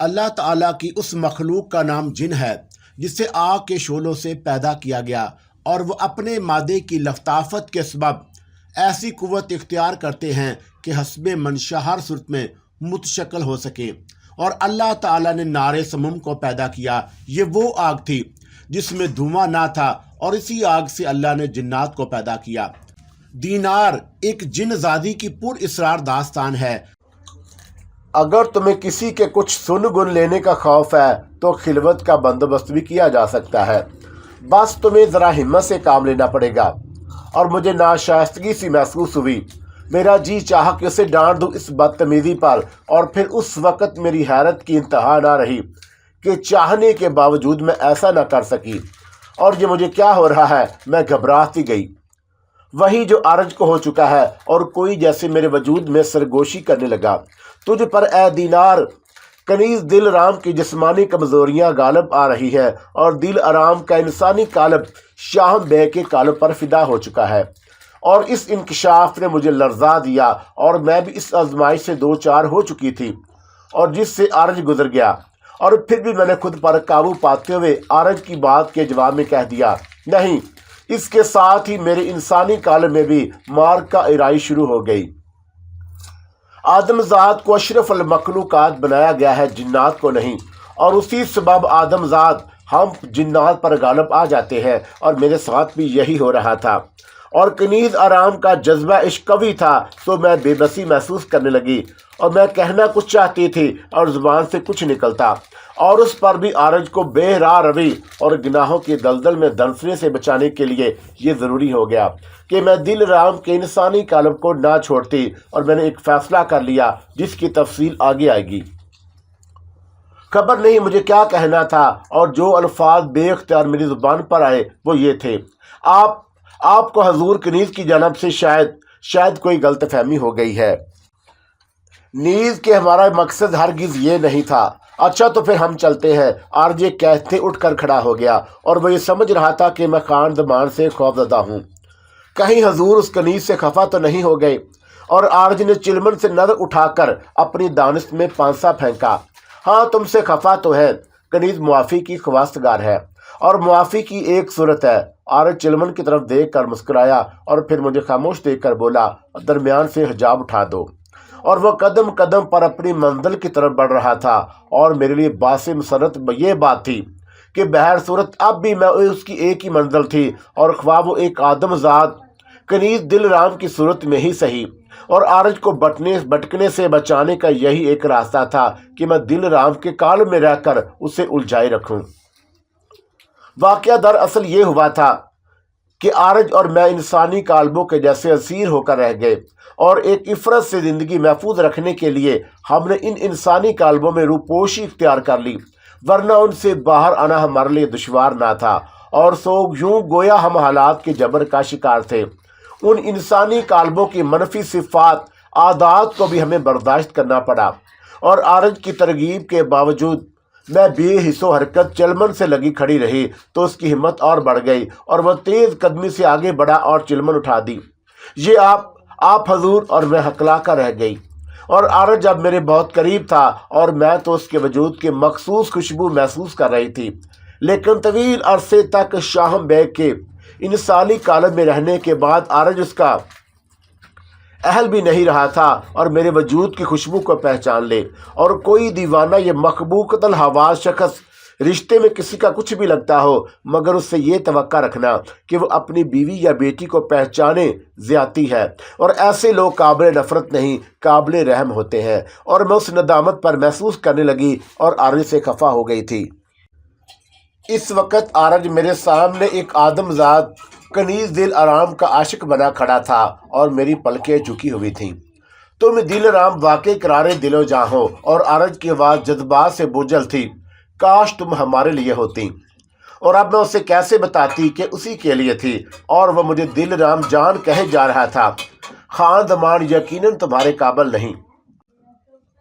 اللہ تعالیٰ کی اس مخلوق کا نام جن ہے جسے آگ کے شعلوں سے پیدا کیا گیا، اور وہ اپنے مادے کی لطافت کے سبب ایسی قوت اختیار کرتے ہیں کہ حسب منشا ہر صورت میں متشکل ہو سکے۔ اور اللہ تعالیٰ نے نار سموم کو پیدا کیا۔ یہ وہ آگ تھی جس میں دھواں نہ تھا، اور اسی آگ سے اللہ نے جنات کو پیدا کیا۔ دینار ایک جن زادی کی پر اسرار داستان ہے۔ اگر تمہیں کسی کے کچھ سن گن لینے کا خوف ہے تو خلوت کا بندوبست بھی کیا جا سکتا ہے، بس تمہیں ذرا ہمت سے کام لینا پڑے گا۔ اور مجھے ناشائستگی سی محسوس ہوئی۔ میرا جی چاہا کہ اسے ڈانٹ دوں اس بدتمیزی پر، اور پھر اس وقت میری حیرت کی انتہا نہ رہی کہ چاہنے کے باوجود میں ایسا نہ کر سکی۔ اور یہ مجھے کیا ہو رہا ہے، میں گھبراتی گئی۔ وہی جو عرج کو ہو چکا ہے، اور کوئی جیسے میرے وجود میں سرگوشی کرنے لگا۔ تجھ پر اے دینار کنیز دل رام کی جسمانی کمزوریاں غالب آ رہی ہیں، اور دل آرام کا انسانی قالب شاہ بے کے قالب پر فدا ہو چکا ہے۔ اور اس انکشاف نے مجھے لرزا دیا، اور میں بھی اس آزمائش سے دو چار ہو چکی تھی، اور جس سے عرج گزر گیا۔ اور پھر بھی میں نے خود پر قابو پاتے ہوئے عرج کی بات کے جواب میں کہہ دیا، نہیں۔ اس کے ساتھ ہی میرے انسانی قالب میں بھی مار کا ارائی شروع ہو گئی۔ آدم ذات کو اشرف المخلوقات بنایا گیا ہے، جنات کو نہیں، اور اسی سبب آدم ذات ہم جنات پر غالب آ جاتے ہیں، اور میرے ساتھ بھی یہی ہو رہا تھا۔ اور کنیز آرام کا جذبہ عشق قوی تھا، تو میں بے بسی محسوس کرنے لگی، اور میں کہنا کچھ چاہتی تھی اور زبان سے کچھ نکلتا۔ اور اس پر بھی عارج کو بے راہ روی اور گناہوں کی دلدل میں دنسنے سے بچانے کے لیے یہ ضروری ہو گیا کہ میں دل رام کے انسانی قالب کو نہ چھوڑتی، اور میں نے ایک فیصلہ کر لیا جس کی تفصیل آگے آئے گی۔ خبر نہیں مجھے کیا کہنا تھا، اور جو الفاظ بے اختیار میری زبان پر آئے وہ یہ تھے، آپ کو حضور کنیز کی جانب سے شاید کوئی غلط فہمی ہو گئی ہے، نیز کہ ہمارا مقصد ہرگز یہ نہیں تھا۔ اچھا تو پھر ہم چلتے ہیں۔ عارج یہ کہتے اٹھ کر کھڑا ہو گیا، اور وہ یہ سمجھ رہا تھا کہ میں خان زمان سے خوف زدہ ہوں، کہیں حضور اس کنیز سے خفا تو نہیں ہو گئے۔ اور عارج نے چلمن سے نظر اٹھا کر اپنی دانست میں پانسا پھینکا۔ ہاں تم سے خفا تو ہے، کنیز معافی کی خواستگار ہے، اور معافی کی ایک صورت ہے۔ عارج چلمن کی طرف دیکھ کر مسکرایا، اور پھر مجھے خاموش دیکھ کر بولا، درمیان سے حجاب اٹھا دو۔ اور وہ قدم قدم پر اپنی منزل کی طرف بڑھ رہا تھا، اور میرے لیے باعث مسرت یہ بات تھی کہ بہر صورت اب بھی میں اس کی ایک ہی منزل تھی، اور خواہ وہ ایک آدم ذات کنیز دل رام کی صورت میں ہی صحیح۔ اور عارج کو بھٹکنے سے بچانے کا یہی ایک راستہ تھا کہ میں دل رام کے قالب میں رہ کر اسے الجھائے رکھوں۔ واقعہ دراصل یہ ہوا تھا کہ عارج اور میں انسانی قالبوں کے جیسے اسیر ہو کر رہ گئے، اور ایک عفرت سے زندگی محفوظ رکھنے کے لیے ہم نے ان انسانی قالبوں میں روپوشی اختیار کر لی، ورنہ ان سے باہر آنا ہمارے لیے دشوار نہ تھا۔ اور سو یوں گویا ہم حالات کے جبر کا شکار تھے۔ ان انسانی قالبوں کی منفی صفات عادات کو بھی ہمیں برداشت کرنا پڑا، اور عارج کی ترغیب کے باوجود میں بے حس و حرکت چلمن سے لگی کھڑی رہی تو اس کی ہمت اور بڑھ گئی، اور وہ تیز قدمی سے آگے بڑھا اور چلمن اٹھا دی۔ یہ آپ حضور، اور میں ہکلا کر رہ گئی۔ اور عارج اب میرے بہت قریب تھا، اور میں تو اس کے وجود کی مخصوص خوشبو محسوس کر رہی تھی، لیکن طویل عرصے تک شاہم بیگ کے انسانی قالب میں رہنے کے بعد عارج اس کا اہل بھی نہیں رہا تھا اور میرے وجود کی خوشبو کو پہچان لے۔ اور کوئی دیوانہ یہ مخبوقۃ الحواس شخص رشتے میں کسی کا کچھ بھی لگتا ہو، مگر اس سے یہ توقع رکھنا کہ وہ اپنی بیوی یا بیٹی کو پہچانے زیادتی ہے، اور ایسے لوگ قابل نفرت نہیں قابل رحم ہوتے ہیں۔ اور میں اس ندامت پر محسوس کرنے لگی، اور عارج سے خفا ہو گئی تھی۔ اس وقت عارج میرے سامنے ایک آدم ذات کنیز دل آرام کا عاشق بنا کھڑا تھا، اور میری پلکیں جھکی ہوئی تھیں۔ تم دل آرام واقعی قرار دل و جاں ہو۔ اور عارج کی آواز جذبات سے بوجھل تھی، کاش تم ہمارے لیے ہوتی۔ اور اب میں اسے کیسے بتاتی کہ اسی کے لیے تھی، اور وہ مجھے دل رام جان کہے جا رہا تھا۔ خان زمان یقیناً تمہارے قابل نہیں۔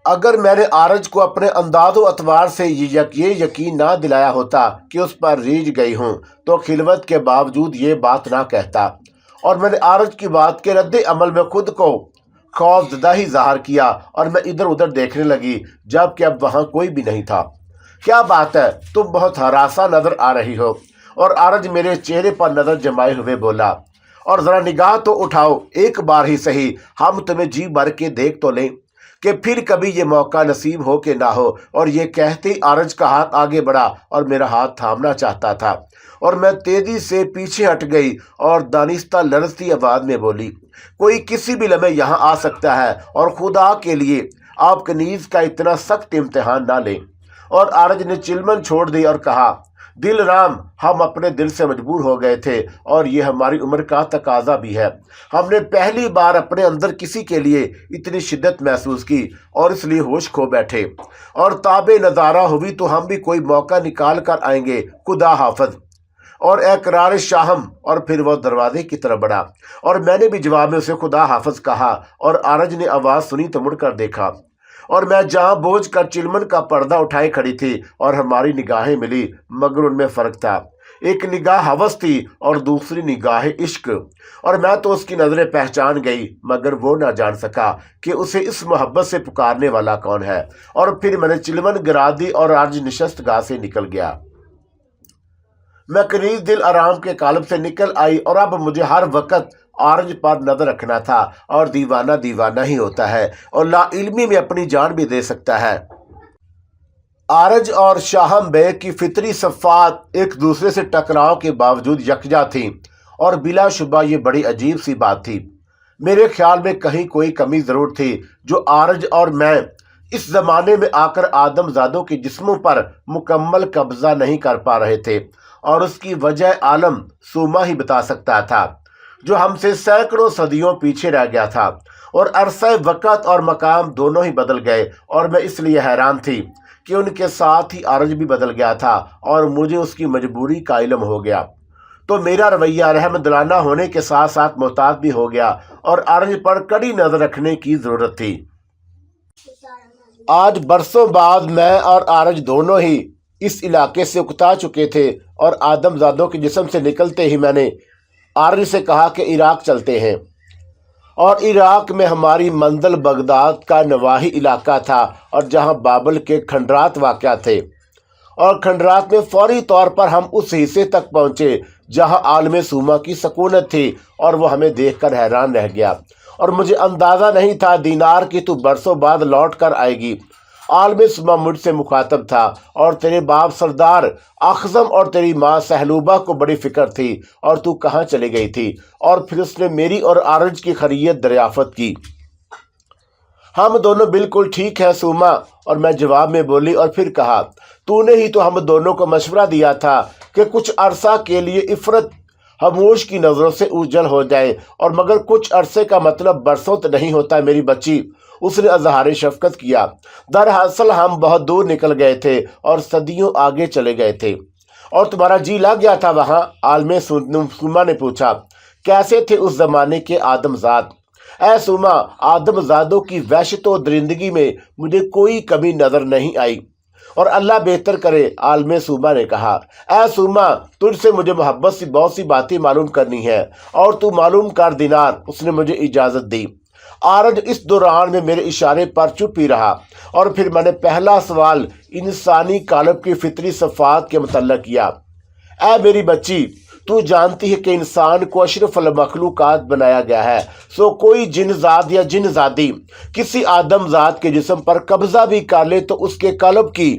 اگر میں نے عارج کو اپنے انداز و اطوار سے یہ یقین نہ دلایا ہوتا کہ اس پر ریجھ گئی ہوں، تو خلوت کے باوجود یہ بات نہ کہتا، اور میں نے عارج کی بات کے رد عمل میں خود کو خوف زدہ ہی ظاہر کیا اور میں ادھر ادھر دیکھنے لگی، جبکہ اب وہاں کوئی بھی نہیں تھا۔ کیا بات ہے، تم بہت ہراساں نظر آ رہی ہو؟ اور آرج میرے چہرے پر نظر جمائے ہوئے بولا، اور ذرا نگاہ تو اٹھاؤ، ایک بار ہی صحیح، ہم تمہیں جی بھر کے دیکھ تو لیں کہ پھر کبھی یہ موقع نصیب ہو کہ نہ ہو۔ اور یہ کہتے ہی آرج کا ہاتھ آگے بڑھا اور میرا ہاتھ تھامنا چاہتا تھا، اور میں تیزی سے پیچھے ہٹ گئی اور دانستہ لرزتی آواز میں بولی، کوئی کسی بھی لمحے یہاں آ سکتا ہے، اور خدا کے لیے آپ کنیز کا اتنا سخت امتحان نہ لیں۔ اور آرج نے چلمن چھوڑ دی اور کہا، دل رام، ہم اپنے دل سے مجبور ہو گئے تھے، اور یہ ہماری عمر کا تقاضا بھی ہے۔ ہم نے پہلی بار اپنے اندر کسی کے لیے اتنی شدت محسوس کی، اور اس لیے ہوش کھو بیٹھے، اور تابع نظارہ ہوئی تو ہم بھی کوئی موقع نکال کر آئیں گے۔ خدا حافظ۔ اور اقرار شاہم، اور پھر وہ دروازے کی طرف بڑھا، اور میں نے بھی جواب میں اسے خدا حافظ کہا، اور آرج نے آواز سنی تو مڑ کر دیکھا، اور میں جہاں بوجھ کر چلمن کا پردہ اٹھائے کھڑی تھی، اور ہماری نگاہیں ملی، مگر ان میں فرق تھا۔ ایک نگاہ ہوس تھی اور دوسری نگاہ عشق، اور میں تو اس کی نظریں پہچان گئی، مگر وہ نہ جان سکا کہ اسے اس محبت سے پکارنے والا کون ہے۔ اور پھر میں نے چلمن گرا دی اور آرج نشست گاہ سے نکل گیا۔ میں کنیز دل آرام کے کالب سے نکل آئی، اور اب مجھے ہر وقت آرج پر نظر رکھنا تھا، اور دیوانہ دیوانہ ہی ہوتا ہے، اور لا علمی میں اپنی جان بھی دے سکتا ہے۔ آرج اور شاہم بیگ کی فطری صفات ایک دوسرے سے ٹکراؤ کے باوجود یکجا تھیں، اور بلا شبہ یہ بڑی عجیب سی بات تھی۔ میرے خیال میں کہیں کوئی کمی ضرور تھی جو آرج اور میں اس زمانے میں آ کر آدم زادوں کے جسموں پر مکمل قبضہ نہیں کر پا رہے تھے، اور اس کی وجہ عالم سوما ہی بتا سکتا تھا، جو ہم سے سینکڑوں صدیوں پیچھے رہ گیا تھا، اور عرصہ وقت اور مقام دونوں ہی بدل گئے، اور میں اس لیے حیران تھی کہ ان کے ساتھ ہی آرج بھی بدل گیا تھا، اور مجھے اس کی مجبوری کا علم ہو گیا، تو میرا رویہ رحم دلانہ ہونے کے ساتھ ساتھ محتاط بھی ہو گیا، اور آرج پر کڑی نظر رکھنے کی ضرورت تھی۔ آج برسوں بعد میں اور آرج دونوں ہی اس علاقے سے اکتا چکے تھے، اور آدم زادوں کے جسم سے نکلتے ہی میں نے آرج سے کہا کہ عراق چلتے ہیں۔ اور عراق میں ہماری منزل بغداد کا نواحی علاقہ تھا، اور جہاں بابل کے کھنڈرات واقع تھے، اور کھنڈرات میں فوری طور پر ہم اس حصے تک پہنچے جہاں عالم سوما کی سکونت تھی، اور وہ ہمیں دیکھ کر حیران رہ گیا، اور مجھے اندازہ نہیں تھا دینار کہ تو برسوں بعد لوٹ کر آئے گی۔ عالم سوما مجھ سے مخاطب تھا، اور تیرے باپ سردار اخزم اور تیری ماں سہلوبہ کو بڑی فکر تھی، اور تو کہاں چلی گئی تھی؟ اور پھر اس نے میری اور آرج کی خیریت دریافت کی۔ ہم دونوں بالکل ٹھیک ہیں سوما، اور میں جواب میں بولی، اور پھر کہا، تو نے ہی تو ہم دونوں کو مشورہ دیا تھا کہ کچھ عرصہ کے لیے عفرت خاموش کی نظروں سے اوجھل ہو جائے، اور مگر کچھ عرصے کا مطلب برسوں تو نہیں ہوتا میری بچی۔ اس نے اظہار شفقت کیا۔ دراصل ہم بہت دور نکل گئے تھے اور صدیوں آگے چلے گئے تھے، اور تمہارا جی لگ گیا تھا وہاں؟ عالم سوما نے پوچھا۔ کیسے تھے اس زمانے کے آدم زاد؟ اے سوما، آدم زادوں کی وحشت و درندگی میں مجھے کوئی کمی نظر نہیں آئی، اور اللہ بہتر کرے، عالم سوما نے کہا۔ اے سوما، تجھ سے مجھے محبت سے بہت سی باتیں معلوم کرنی ہے، اور تو معلوم کر دینار۔ اس نے مجھے اجازت دی۔ آرج اس دوران میں میرے اشارے پر چپ ہی رہا، اور پھر میں نے پہلا سوال انسانی قالب کی فطری صفات کے متعلق کیا۔ اے میری بچی، تو جانتی ہے کہ انسان کو اشرف المخلوقات بنایا گیا ہے، سو کوئی جن زاد یا جن زادی کسی آدم زاد کے جسم پر قبضہ بھی کر لے تو اس کے قلب کی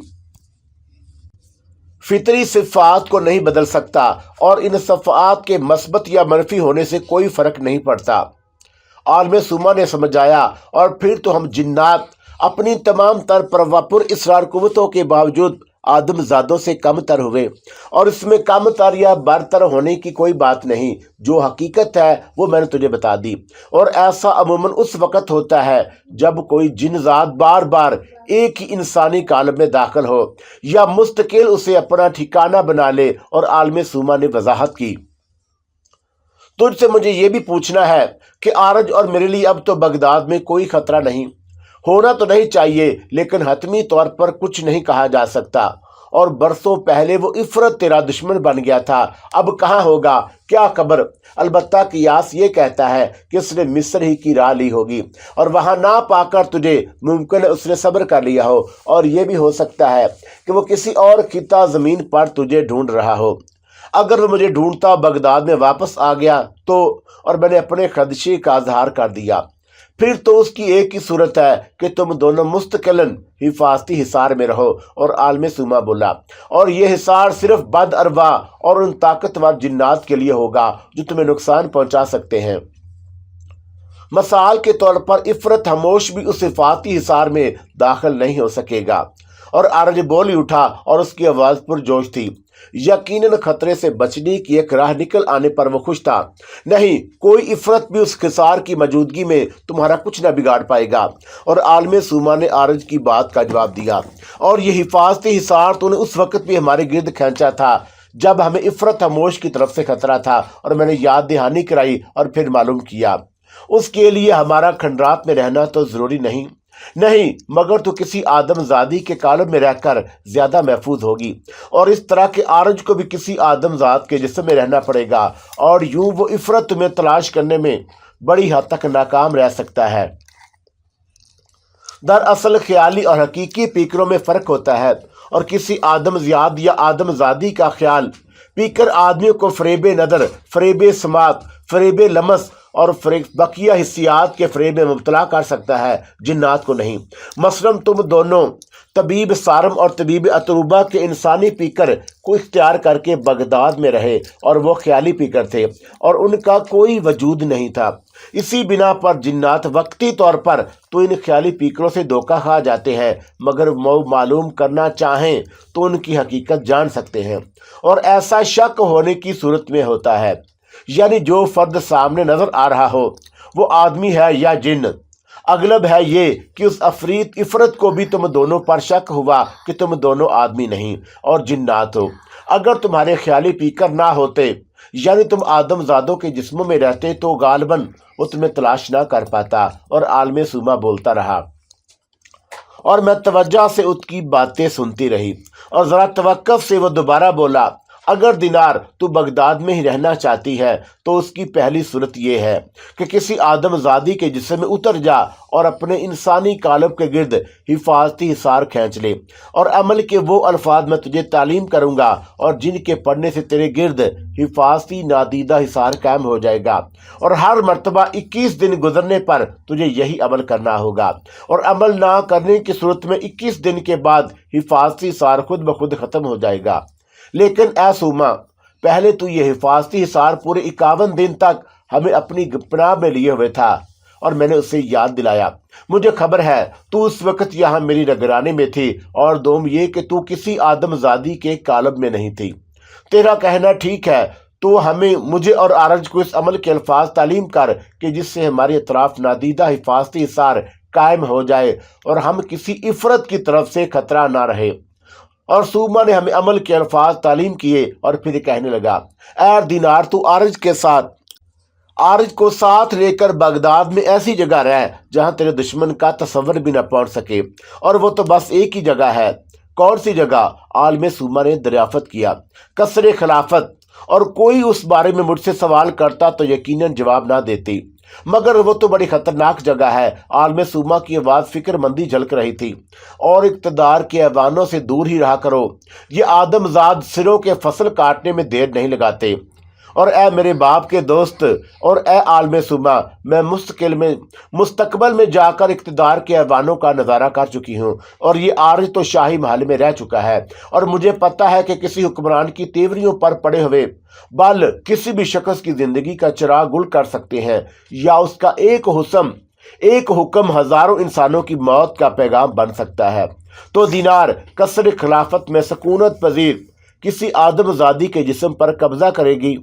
فطری صفات کو نہیں بدل سکتا، اور ان صفات کے مثبت یا منفی ہونے سے کوئی فرق نہیں پڑتا۔ عالم سوما نے سمجھایا، اور پھر تو ہم جنات اپنی تمام تر پر اصرار قوتوں کے باوجود آدم زادوں سے کم تر ہوئے، اور اس میں کم تر یا برتر ہونے کی کوئی بات نہیں۔ جو حقیقت ہے وہ میں نے تجھے بتا دی، اور ایسا عموماً اس وقت ہوتا ہے جب کوئی جن ذات بار بار ایک ہی انسانی کالم میں داخل ہو، یا مستقل اسے اپنا ٹھکانہ بنا لے۔ اور عالم سوما نے وضاحت کی، تجھ سے مجھے یہ بھی پوچھنا ہے کہ آرج اور میرے لیے اب تو بغداد میں کوئی خطرہ نہیں، ہونا تو نہیں چاہیے، لیکن حتمی طور پر کچھ نہیں کہا جا سکتا، اور برسوں پہلے وہ عفرت تیرا دشمن بن گیا تھا، اب کہاں ہوگا، کیا خبر؟ البتہ قیاس یہ کہتا ہے کہ اس نے مصر ہی کی راہ لی ہوگی اور وہاں نہ پا کر تجھے ممکن ہے اس نے صبر کر لیا ہو، اور یہ بھی ہو سکتا ہے کہ وہ کسی اور خطہ زمین پر تجھے ڈھونڈ رہا ہو۔ اگر وہ مجھے ڈھونڈتا بغداد میں واپس آ گیا تو، اور میں نے اپنے خدشے کا اظہار کر دیا، پھر تو اس کی ایک ہی صورت ہے کہ تم دونوں مستقلاً حفاظتی حصار میں رہو۔ اور عالم سوما بولا، اور یہ حصار صرف بد ارواح اور ان طاقتور جنات کے لیے ہوگا جو تمہیں نقصان پہنچا سکتے ہیں۔ مثال کے طور پر عفرت خاموش بھی اس حفاظتی حصار میں داخل نہیں ہو سکے گا۔ اور آرج بول ہی اٹھا اور اس کی آواز پرجوش تھی۔ یقیناً خطرے سے بچنے کی ایک راہ نکل آنے پر وہ خوش تھا۔ نہیں، کوئی عفرت بھی اس حصار کی موجودگی میں تمہارا کچھ نہ بگاڑ پائے گا۔ اور عالم سوما نے آرج کی بات کا جواب دیا، اور یہ حفاظتی حصار تو نے اس وقت بھی ہمارے گرد کھینچا تھا جب ہمیں عفرت خاموش کی طرف سے خطرہ تھا، اور میں نے یاد دہانی کرائی اور پھر معلوم کیا اس کے لیے ہمارا کھنڈرات میں رہنا تو ضروری نہیں، مگر تو کسی آدم زادی کے کالب میں رہ کر زیادہ محفوظ ہوگی، اور اس طرح کے آرج کو بھی کسی آدم ذات کے جسم میں رہنا پڑے گا، اور یوں وہ عفرت تمہیں تلاش کرنے میں بڑی حد تک ناکام رہ سکتا ہے۔ دراصل خیالی اور حقیقی پیکروں میں فرق ہوتا ہے، اور کسی آدم زاد یا آدم زادی کا خیال پیکر آدمیوں کو فریب نظر، فریب سماعت، فریب لمس اور بقیہ حسیات کے فریب میں مبتلا کر سکتا ہے، جنات کو نہیں۔ مثلاً تم دونوں طبیب سارم اور طبیب اتروبا کے انسانی پیکر کو اختیار کر کے بغداد میں رہے، اور وہ خیالی پیکر تھے اور ان کا کوئی وجود نہیں تھا۔ اسی بنا پر جنات وقتی طور پر تو ان خیالی پیکروں سے دھوکہ کھا جاتے ہیں، مگر وہ معلوم کرنا چاہیں تو ان کی حقیقت جان سکتے ہیں، اور ایسا شک ہونے کی صورت میں ہوتا ہے، یعنی جو فرد سامنے نظر آ رہا ہو وہ آدمی ہے یا جن۔ اغلب ہے یہ کہ اس عفرت کو بھی تم دونوں پر شک ہوا کہ تم دونوں آدمی نہیں اور جنات ہو۔ اگر تمہارے خیالی پیکر نہ ہوتے، یعنی تم آدم زادوں کے جسموں میں رہتے، تو غالباً وہ تمہیں تلاش نہ کر پاتا۔ اور عالم سوما بولتا رہا، اور میں توجہ سے اس کی باتیں سنتی رہی، اور ذرا توقف سے وہ دوبارہ بولا، اگر دینار تو بغداد میں ہی رہنا چاہتی ہے تو اس کی پہلی صورت یہ ہے کہ کسی آدم زادی کے جسم میں اتر جا اور اپنے انسانی قالب کے گرد حفاظتی حصار کھینچ لے، اور عمل کے وہ الفاظ میں تجھے تعلیم کروں گا اور جن کے پڑھنے سے تیرے گرد حفاظتی نادیدہ حصار قائم ہو جائے گا، اور ہر مرتبہ 21 دن گزرنے پر تجھے یہی عمل کرنا ہوگا، اور عمل نہ کرنے کی صورت میں 21 دن کے بعد حفاظتی حصار خود بخود ختم ہو جائے گا۔ لیکن اے سوما، پہلے تو یہ حفاظتی حصار پورے 51 دن تک ہمیں اپنی پناہ میں لیے ہوئے تھا، اور میں نے اسے یاد دلایا، مجھے خبر ہے تو اس وقت یہاں میری نگرانی میں تھی، اور دوم یہ کہ تو کسی آدم زادی کے قالب میں نہیں تھی۔ تیرا کہنا ٹھیک ہے، تو مجھے اور آرج کو اس عمل کے الفاظ تعلیم کر کہ جس سے ہمارے اطراف نادیدہ حفاظتی حصار قائم ہو جائے اور ہم کسی عفرت کی طرف سے خطرہ نہ رہے۔ اور سوما نے ہمیں عمل کے الفاظ تعلیم کیے، اور پھر کہنے لگا، اے دینار، تو آرج کو ساتھ لے کر بغداد میں ایسی جگہ رہ جہاں تیرے دشمن کا تصور بھی نہ پہنچ سکے، اور وہ تو بس ایک ہی جگہ ہے۔ کون سی جگہ؟ عالم سوما نے دریافت کیا۔ قصر خلافت۔ اور کوئی اس بارے میں مجھ سے سوال کرتا تو یقیناً جواب نہ دیتی، مگر وہ تو بڑی خطرناک جگہ ہے۔ عالم سوما کی آواز فکر مندی جھلک رہی تھی، اور اقتدار کے ایوانوں سے دور ہی رہا کرو، یہ آدم زاد سروں کے فصل کاٹنے میں دیر نہیں لگاتے۔ اور اے میرے باپ کے دوست، اور اے عالم سوما، میں مستقبل میں جا کر اقتدار کے ایوانوں کا نظارہ کر چکی ہوں، اور یہ آرج تو شاہی محل میں رہ چکا ہے، اور مجھے پتہ ہے کہ کسی حکمران کی تیوریوں پر پڑے ہوئے بل کسی بھی شخص کی زندگی کا چراغ گل کر سکتے ہیں، یا اس کا ایک حکم ہزاروں انسانوں کی موت کا پیغام بن سکتا ہے۔ تو دینار قصر خلافت میں سکونت پذیر کسی آدم زادی کے جسم پر قبضہ کرے گی،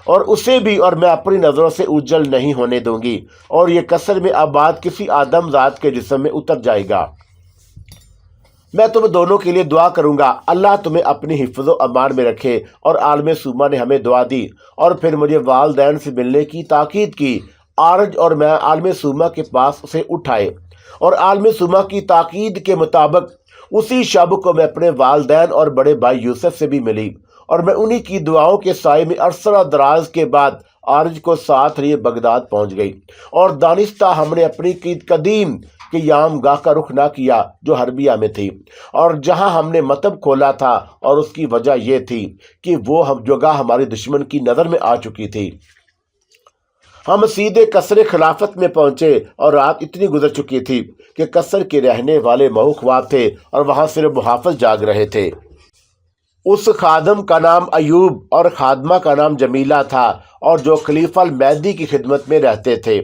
اور اسے بھی اور میں اپنی نظروں سے اجل نہیں ہونے دوں گی، اور یہ قصر میں آباد کسی آدم ذات کے جسم میں اتر جائے گا۔ میں تم دونوں کے لیے دعا کروں گا، اللہ تمہیں اپنی حفظ و امان میں رکھے۔ اور عالم سوما نے ہمیں دعا دی، اور پھر مجھے والدین سے ملنے کی تاکید کی۔ آرج اور میں عالم سوما کے پاس اسے اٹھائے، اور عالم سوما کی تاکید کے مطابق اسی شب کو میں اپنے والدین اور بڑے بھائی یوسف سے بھی ملی، اور میں انہی کی دعاؤں کے سائے میں عرصہ دراز کے بعد عارج کو ساتھ لیے بغداد پہنچ گئی، اور دانستہ ہم نے اپنی قدیم قیام گاہ کا رخ نہ کیا جو حربیہ میں تھی، اور جہاں ہم نے مطب کھولا تھا، اور اس کی وجہ یہ تھی کہ وہ جگہ ہمارے دشمن کی نظر میں آ چکی تھی۔ ہم سیدھے قصر خلافت میں پہنچے، اور رات اتنی گزر چکی تھی کہ قصر کے رہنے والے مئو خواب تھے، اور وہاں صرف محافظ جاگ رہے تھے۔ اس خادم کا نام ایوب اور خادمہ کا نام جمیلہ تھا، اور جو خلیفہ المہدی کی خدمت میں رہتے تھے۔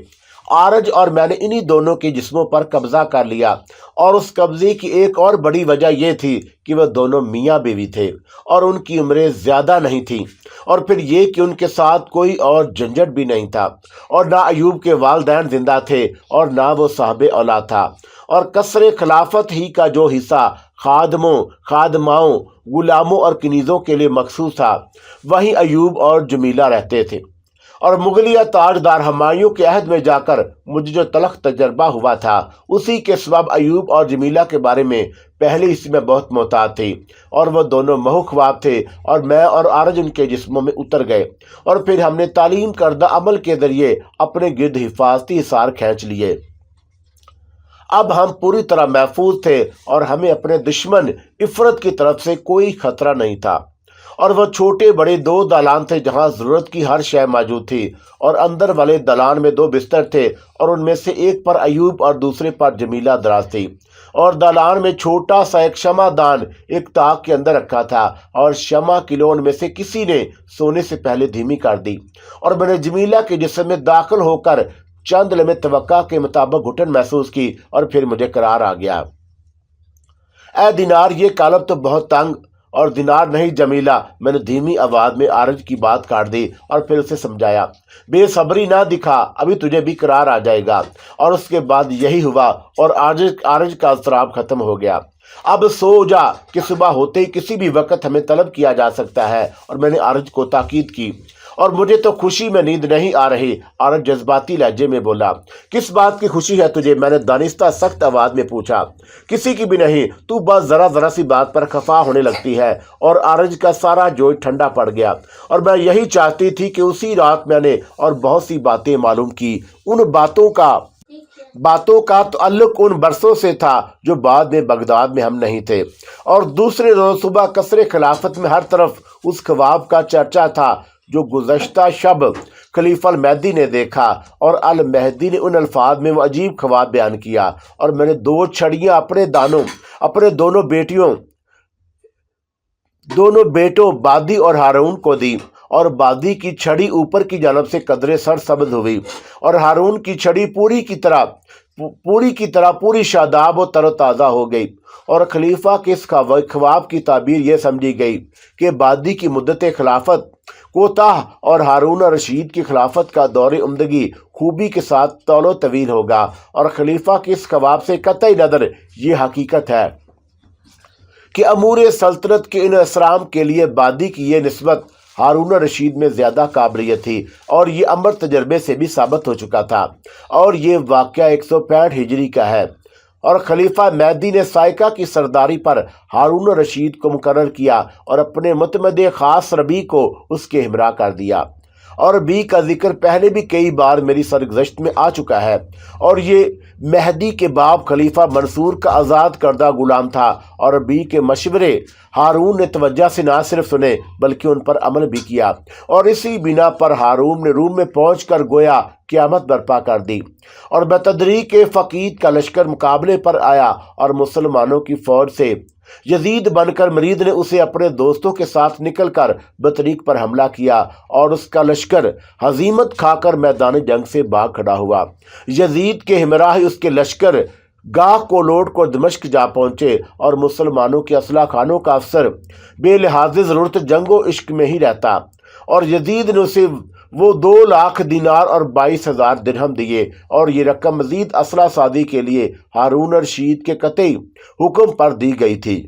عارج اور میں نے انہی دونوں کے جسموں پر قبضہ کر لیا، اور اس قبضے کی ایک اور بڑی وجہ یہ تھی کہ وہ دونوں میاں بیوی تھے، اور ان کی عمریں زیادہ نہیں تھیں، اور پھر یہ کہ ان کے ساتھ کوئی اور جھنجھٹ بھی نہیں تھا، اور نہ ایوب کے والدین زندہ تھے اور نہ وہ صاحب اولاد تھا، اور قصر خلافت ہی کا جو حصہ خادموں، خادماؤں، غلاموں اور کنیزوں کے لیے مخصوص تھا، وہیں ایوب اور جمیلہ رہتے تھے۔ اور مغلیہ تاجدار ہمایوں کے عہد میں جا کر مجھے جو تلخ تجربہ ہوا تھا، اسی کے سبب ایوب اور جمیلہ کے بارے میں پہلے اس میں بہت محتاط تھی، اور وہ دونوں مئو خواب تھے، اور میں اور عارج ان کے جسموں میں اتر گئے، اور پھر ہم نے تعلیم کردہ عمل کے ذریعے اپنے گرد حفاظتی حصار کھینچ لیے۔ اب ہم پوری طرح محفوظ تھے، اور ہمیں اپنے دشمن عفرت کی طرف سے کوئی خطرہ نہیں تھا، اور وہ چھوٹے بڑے 2 دالان تھے جہاں ضرورت کی ہر شے موجود تھی، اور اندر والے دالان میں 2 بستر تھے، اور ان میں سے ایک پر ایوب اور دوسرے پر جمیلہ دراز تھی، اور دالان میں چھوٹا سا ایک شمع دان ایک طاق کے اندر رکھا تھا، اور شمع کی لو ان میں سے کسی نے سونے سے پہلے دھیمی کر دی، اور میں نے جمیلہ کے جسم میں داخل ہو کر چند لمحے توقع کے مطابق گھٹن محسوس کی، اور پھر مجھے قرار آ گیا۔ اے دینار، یہ قالب تو بہت تنگ۔ اور دینار نہیں جمیلہ، میں نے دھیمی آواز میں عارج کی بات کاٹ دی، اور پھر اسے سمجھایا، بے صبری نہ دکھا، ابھی تجھے بھی قرار آ جائے گا۔ اور اس کے بعد یہی ہوا، اور عارج کا اضطراب ختم ہو گیا۔ اب سو جا کہ صبح ہوتے ہی کسی بھی وقت ہمیں طلب کیا جا سکتا ہے۔ اور میں نے عارج کو تاکید کی، اور مجھے تو خوشی میں نیند نہیں آ رہی۔ عارج جذباتی لہجے میں بولا، کس بات کی خوشی ہے تجھے؟ میں نے دانستہ سخت آواز میں پوچھا۔ کسی کی بھی نہیں، تو بس ذرا سی بات پر خفا ہونے لگتی ہے۔ اور عارج کا سارا جوش ٹھنڈا پڑ گیا، اور میں یہی چاہتی تھی کہ اسی رات میں نے اور بہت سی باتیں معلوم کی۔ ان باتوں کا تعلق ان برسوں سے تھا جو بعد میں بغداد میں ہم نہیں تھے، اور دوسرے روز صبح قصر خلافت میں ہر طرف اس خواب کا چرچا تھا جو گزشتہ شب خلیفہ المہدی نے دیکھا، اور المہدی نے ان الفاظ میں وہ عجیب خواب بیان کیا، اور میں نے 2 چھڑیاں اپنے دونوں بیٹوں بادی اور ہارون کو دی، اور بادی کی چھڑی اوپر کی جانب سے قدرے سر سبز ہوئی، اور ہارون کی چھڑی پوری کی طرح پوری شاداب و تر و تازہ ہو گئی۔ اور خلیفہ کے اس خواب کی تعبیر یہ سمجھی گئی کہ بادی کی مدت خلافت کوتاہ، اور ہارون رشید کی خلافت کا دور عمدگی خوبی کے ساتھ طول و طویل ہوگا۔ اور خلیفہ کے اس خواب سے قطعی نظر یہ حقیقت ہے کہ امور سلطنت کے ان اسرام کے لیے بادی کی یہ نسبت ہارون رشید میں زیادہ قابلیت تھی، اور یہ امر تجربے سے بھی ثابت ہو چکا تھا۔ اور یہ واقعہ 165 ہجری کا ہے، اور خلیفہ مہدی نے سائقہ کی سرداری پر ہارون رشید کو مقرر کیا، اور اپنے متمدع خاص ربی کو اس کے ہمراہ کر دیا۔ اور بی کا ذکر پہلے بھی کئی بار میری سرگزشت میں آ چکا ہے، اور یہ مہدی کے باپ خلیفہ منصور کا آزاد کردہ غلام تھا، اور بی کے مشورے ہارون نے توجہ سے نہ صرف سنے بلکہ ان پر عمل بھی کیا، اور اسی بنا پر ہارون نے روم میں پہنچ کر گویا قیامت برپا کر دی، اور بتدریج فقید کا لشکر مقابلے پر آیا، اور مسلمانوں کی فوج سے یزید بن کر مرید نے اسے اپنے دوستوں کے ساتھ نکل کر بطریق پر حملہ کیا، اور اس کا لشکر ہزیمت کھا کر میدان جنگ سے بھاگ کھڑا ہوا۔ یزید کے ہمراہ اس کے لشکر گاہ کو لوٹ کر دمشق جا پہنچے، اور مسلمانوں کے اسلحہ خانوں کا افسر بے لحاظ ضرورت جنگ و عشق میں ہی رہتا، اور یزید نے اسے وہ 2 لاکھ دینار اور 22,000 درہم دیے، اور یہ رقم مزید اسلحہ سازی کے لیے ہارون رشید کے قطعی حکم پر دی گئی تھی۔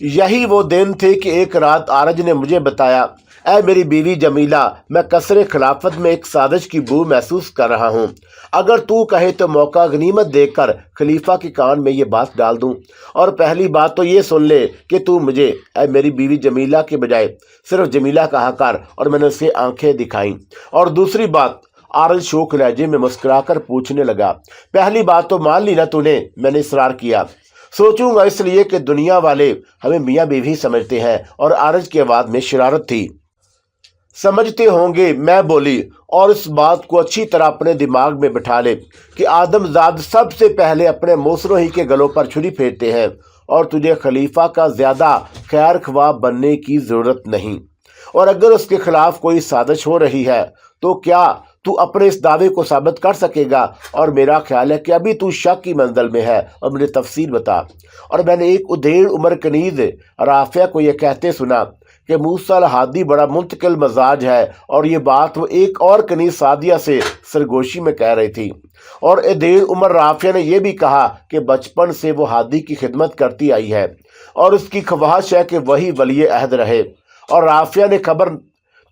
یہی وہ دن تھے کہ ایک رات عارج نے مجھے بتایا، اے میری بیوی جمیلہ، میں قصر خلافت میں ایک سازش کی بو محسوس کر رہا ہوں۔ اگر تو کہے تو موقع غنیمت دیکھ کر خلیفہ کے کان میں یہ بات ڈال دوں، اور پہلی بات تو یہ سن لے کہ تو مجھے اے میری بیوی جمیلہ کے بجائے صرف جمیلہ کہا کر، اور میں نے اسے آنکھیں دکھائیں۔ اور دوسری بات، عارض شوخ لہجے میں مسکرا کر پوچھنے لگا، پہلی بات تو مان لی نا تو نے؟ میں نے اصرار کیا، سوچوں گا اس لیے کہ دنیا والے ہمیں میاں بیوی سمجھتے ہیں، اور عارض کی آواز میں شرارت تھی۔ سمجھتے ہوں گے، میں بولی، اور اس بات کو اچھی طرح اپنے دماغ میں بٹھا لے کہ آدم زاد سب سے پہلے اپنے موسروں ہی کے گلوں پر چھری پھیرتے ہیں، اور تجھے خلیفہ کا زیادہ خیر خواہ بننے کی ضرورت نہیں۔ اور اگر اس کے خلاف کوئی سازش ہو رہی ہے تو کیا تو اپنے اس دعوے کو ثابت کر سکے گا؟ اور میرا خیال ہے کہ ابھی تو شک کی منزل میں ہے، اور مجھے تفصیل بتا۔ اور میں نے ایک ادھیڑ عمر کنیز رافعہ کو یہ کہتے سنا کہ موسیٰ الحادی بڑا منتقل مزاج ہے، اور یہ بات وہ ایک اور کنیز سعدیہ سے سرگوشی میں کہہ رہی تھی۔ اور ادھیڑ عمر رافعہ نے یہ بھی کہا کہ بچپن سے وہ ہادی کی خدمت کرتی آئی ہے، اور اس کی خواہش ہے کہ وہی ولی عہد رہے۔ اور رافعہ نے خبر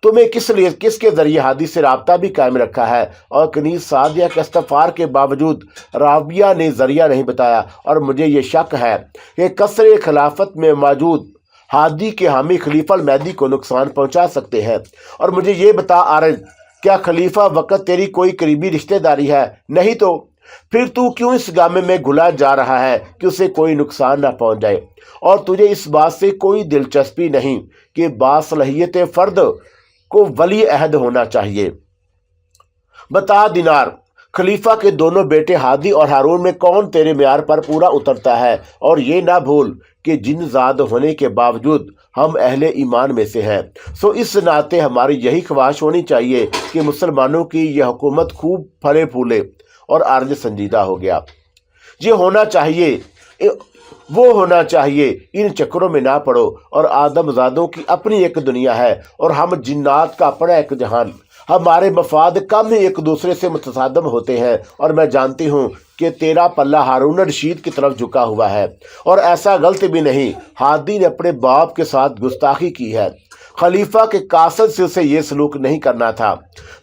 تمہیں کس کے ذریعے ہادی سے رابطہ بھی قائم رکھا ہے؟ اور کنیز سعدیہ کے استغفار کے باوجود رابعہ نے ذریعہ نہیں بتایا، اور مجھے یہ شک ہے کہ قصر خلافت میں موجود ہادی کے حامی خلیفہ المہدی کو نقصان پہنچا سکتے ہیں۔ اور مجھے یہ بتا عارض، کیا خلیفہ وقت تیری کوئی قریبی رشتہ داری ہے؟ نہیں تو پھر تو کیوں اس گامے میں گھلا جا رہا ہے کہ اسے کوئی نقصان نہ پہنچ جائے؟ اور تجھے اس بات سے کوئی دلچسپی نہیں کہ باصلاحیت فرد کو ولی عہد ہونا چاہیے؟ بتا دینار، خلیفہ کے دونوں بیٹے ہادی اور ہارون میں کون تیرے معیار پر پورا اترتا ہے؟ اور یہ نہ بھول کہ جن زاد ہونے کے باوجود ہم اہل ایمان میں سے ہیں، سو اس ناطے ہماری یہی خواہش ہونی چاہیے کہ مسلمانوں کی یہ حکومت خوب پھلے پھولے۔ اور عارض سنجیدہ ہو گیا، یہ ہونا چاہیے، وہ ہونا چاہیے، ان چکروں میں نہ پڑو، اور آدم زادوں کی اپنی ایک دنیا ہے، اور ہم جنات کا اپنا ایک جہان، ہمارے مفاد کم ہی ایک دوسرے سے متصادم ہوتے ہیں۔ اور میں جانتی ہوں کہ تیرا پلہ ہارون رشید کی طرف جھکا ہوا ہے، اور ایسا غلط بھی نہیں، ہادی نے اپنے باپ کے ساتھ گستاخی کی ہے، خلیفہ کے قاصد سے اسے یہ سلوک نہیں کرنا تھا،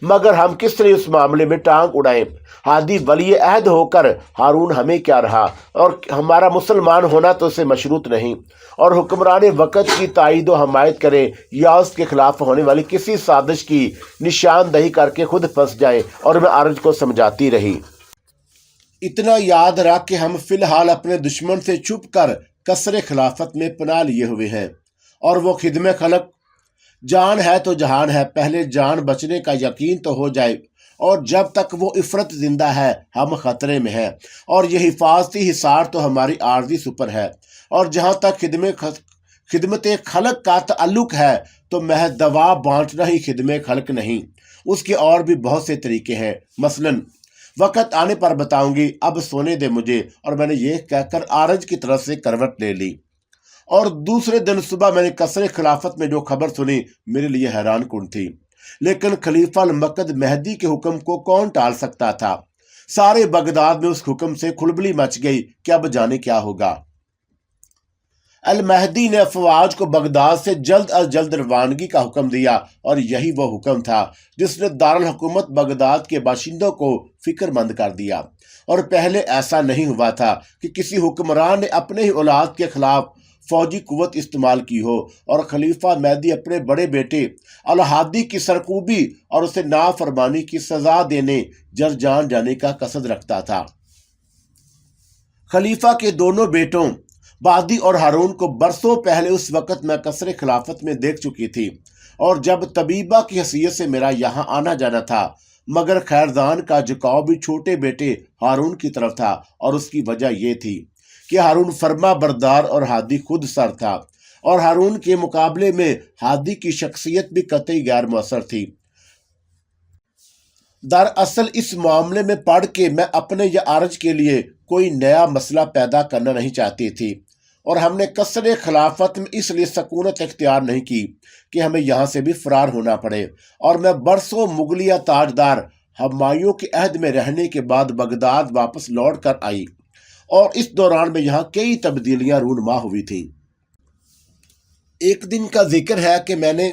مگر ہم کس طرح اس معاملے میں ٹانگ اڑائیں؟ ہادی ولی عہد ہو کر ہارون ہمیں کیا رہا، اور ہمارا مسلمان ہونا تو اسے مشروط نہیں، اور حکمران وقت کی تائید و حمایت کریں یا اس کے خلاف ہونے والی کسی سازش کی نشاندہی کر کے خود پھنس جائیں۔ اور میں عارض کو سمجھاتی رہی، اتنا یاد رکھ کہ ہم فی الحال اپنے دشمن سے چھپ کر قصر خلافت میں پناہ لیے ہوئے ہیں، اور وہ خدم خلق، جان ہے تو جہان ہے، پہلے جان بچنے کا یقین تو ہو جائے، اور جب تک وہ عفرت زندہ ہے ہم خطرے میں ہیں، اور یہ حفاظتی حصار تو ہماری عارضی سپر ہے۔ اور جہاں تک خدمت خلق کا تعلق ہے تو محض دوا بانٹنا ہی خدمت خلق نہیں، اس کے اور بھی بہت سے طریقے ہیں، مثلاً وقت آنے پر بتاؤں گی، اب سونے دے مجھے۔ اور میں نے یہ کہہ کر عارض کی طرف سے کروٹ لے لی، اور دوسرے دن صبح میں نے قصر خلافت میں جو خبر سنی میرے لیے حیران کن تھی، لیکن خلیفہ المقد مہدی کے حکم کو کون ٹال سکتا تھا؟ سارے بغداد میں اس حکم سے کھلبلی مچ گئی کہ اب جانے کیا ہوگا۔ المہدی نے افواج کو بغداد سے جلد از جلد روانگی کا حکم دیا، اور یہی وہ حکم تھا جس نے دارالحکومت بغداد کے باشندوں کو فکر مند کر دیا۔ اور پہلے ایسا نہیں ہوا تھا کہ کسی حکمران نے اپنے ہی اولاد کے خلاف فوجی قوت استعمال کی ہو، اور خلیفہ مہدی اپنے بڑے بیٹے الہادی کی سرکوبی اور اسے نافرمانی کی سزا دینے جان جانے کا قصد رکھتا تھا۔ خلیفہ کے دونوں بیٹوں بادی اور ہارون کو برسوں پہلے اس وقت میں قصر خلافت میں دیکھ چکی تھی، اور جب طبیبہ کی حیثیت سے میرا یہاں آنا جانا تھا، مگر خیردان کا جھکاؤ بھی چھوٹے بیٹے ہارون کی طرف تھا، اور اس کی وجہ یہ تھی کہ ہارون فرما بردار اور ہادی خود سر تھا، اور ہارون کے مقابلے میں ہادی کی شخصیت بھی قطعی غیر مؤثر تھی۔ دراصل اس معاملے میں پڑھ کے میں اپنے یا عارض کے لیے کوئی نیا مسئلہ پیدا کرنا نہیں چاہتی تھی، اور ہم نے قصر خلافت میں اس لیے سکونت اختیار نہیں کی کہ ہمیں یہاں سے بھی فرار ہونا پڑے۔ اور میں برسوں مغلیہ تاجدار ہمایوں کے عہد میں رہنے کے بعد بغداد واپس لوٹ کر آئی، اور اس دوران میں یہاں کئی تبدیلیاں رونما ہوئی تھیں۔ ایک دن کا ذکر ہے کہ میں نے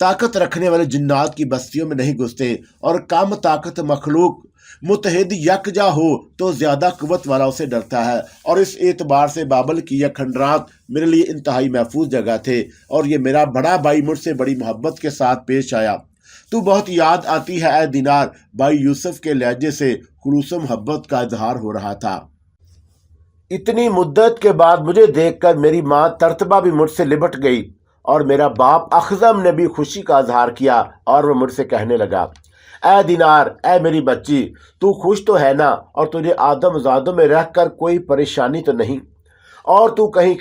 طاقت رکھنے والے جنات کی بستیوں میں نہیں گھستے اور کم طاقت مخلوق متحد یکجا ہو تو زیادہ قوت والا اسے ڈرتا ہے، اور اس اعتبار سے بابل کی یہ کھنڈرات میرے لیے انتہائی محفوظ جگہ تھے، اور یہ میرا بڑا بھائی مجھ سے بڑی محبت کے ساتھ پیش آیا۔ تو بہت یاد آتی ہے اے دینار، بھائی یوسف کے لہجے سے خلوص و محبت کا اظہار ہو رہا تھا۔ اتنی مدت کے بعد مجھے دیکھ کر میری ماں ترتبہ بھی مجھ سے لپٹ گئی، اور میرا باپ اخزم نے بھی خوشی کا اظہار کیا، اور وہ مجھ سے کہنے لگا، اے دینار، اے میری بچی، تو خوش تو ہے نا، اور تجھے آدم زادوں میں رہ کر کوئی پریشانی تو نہیں، اور تو کہیں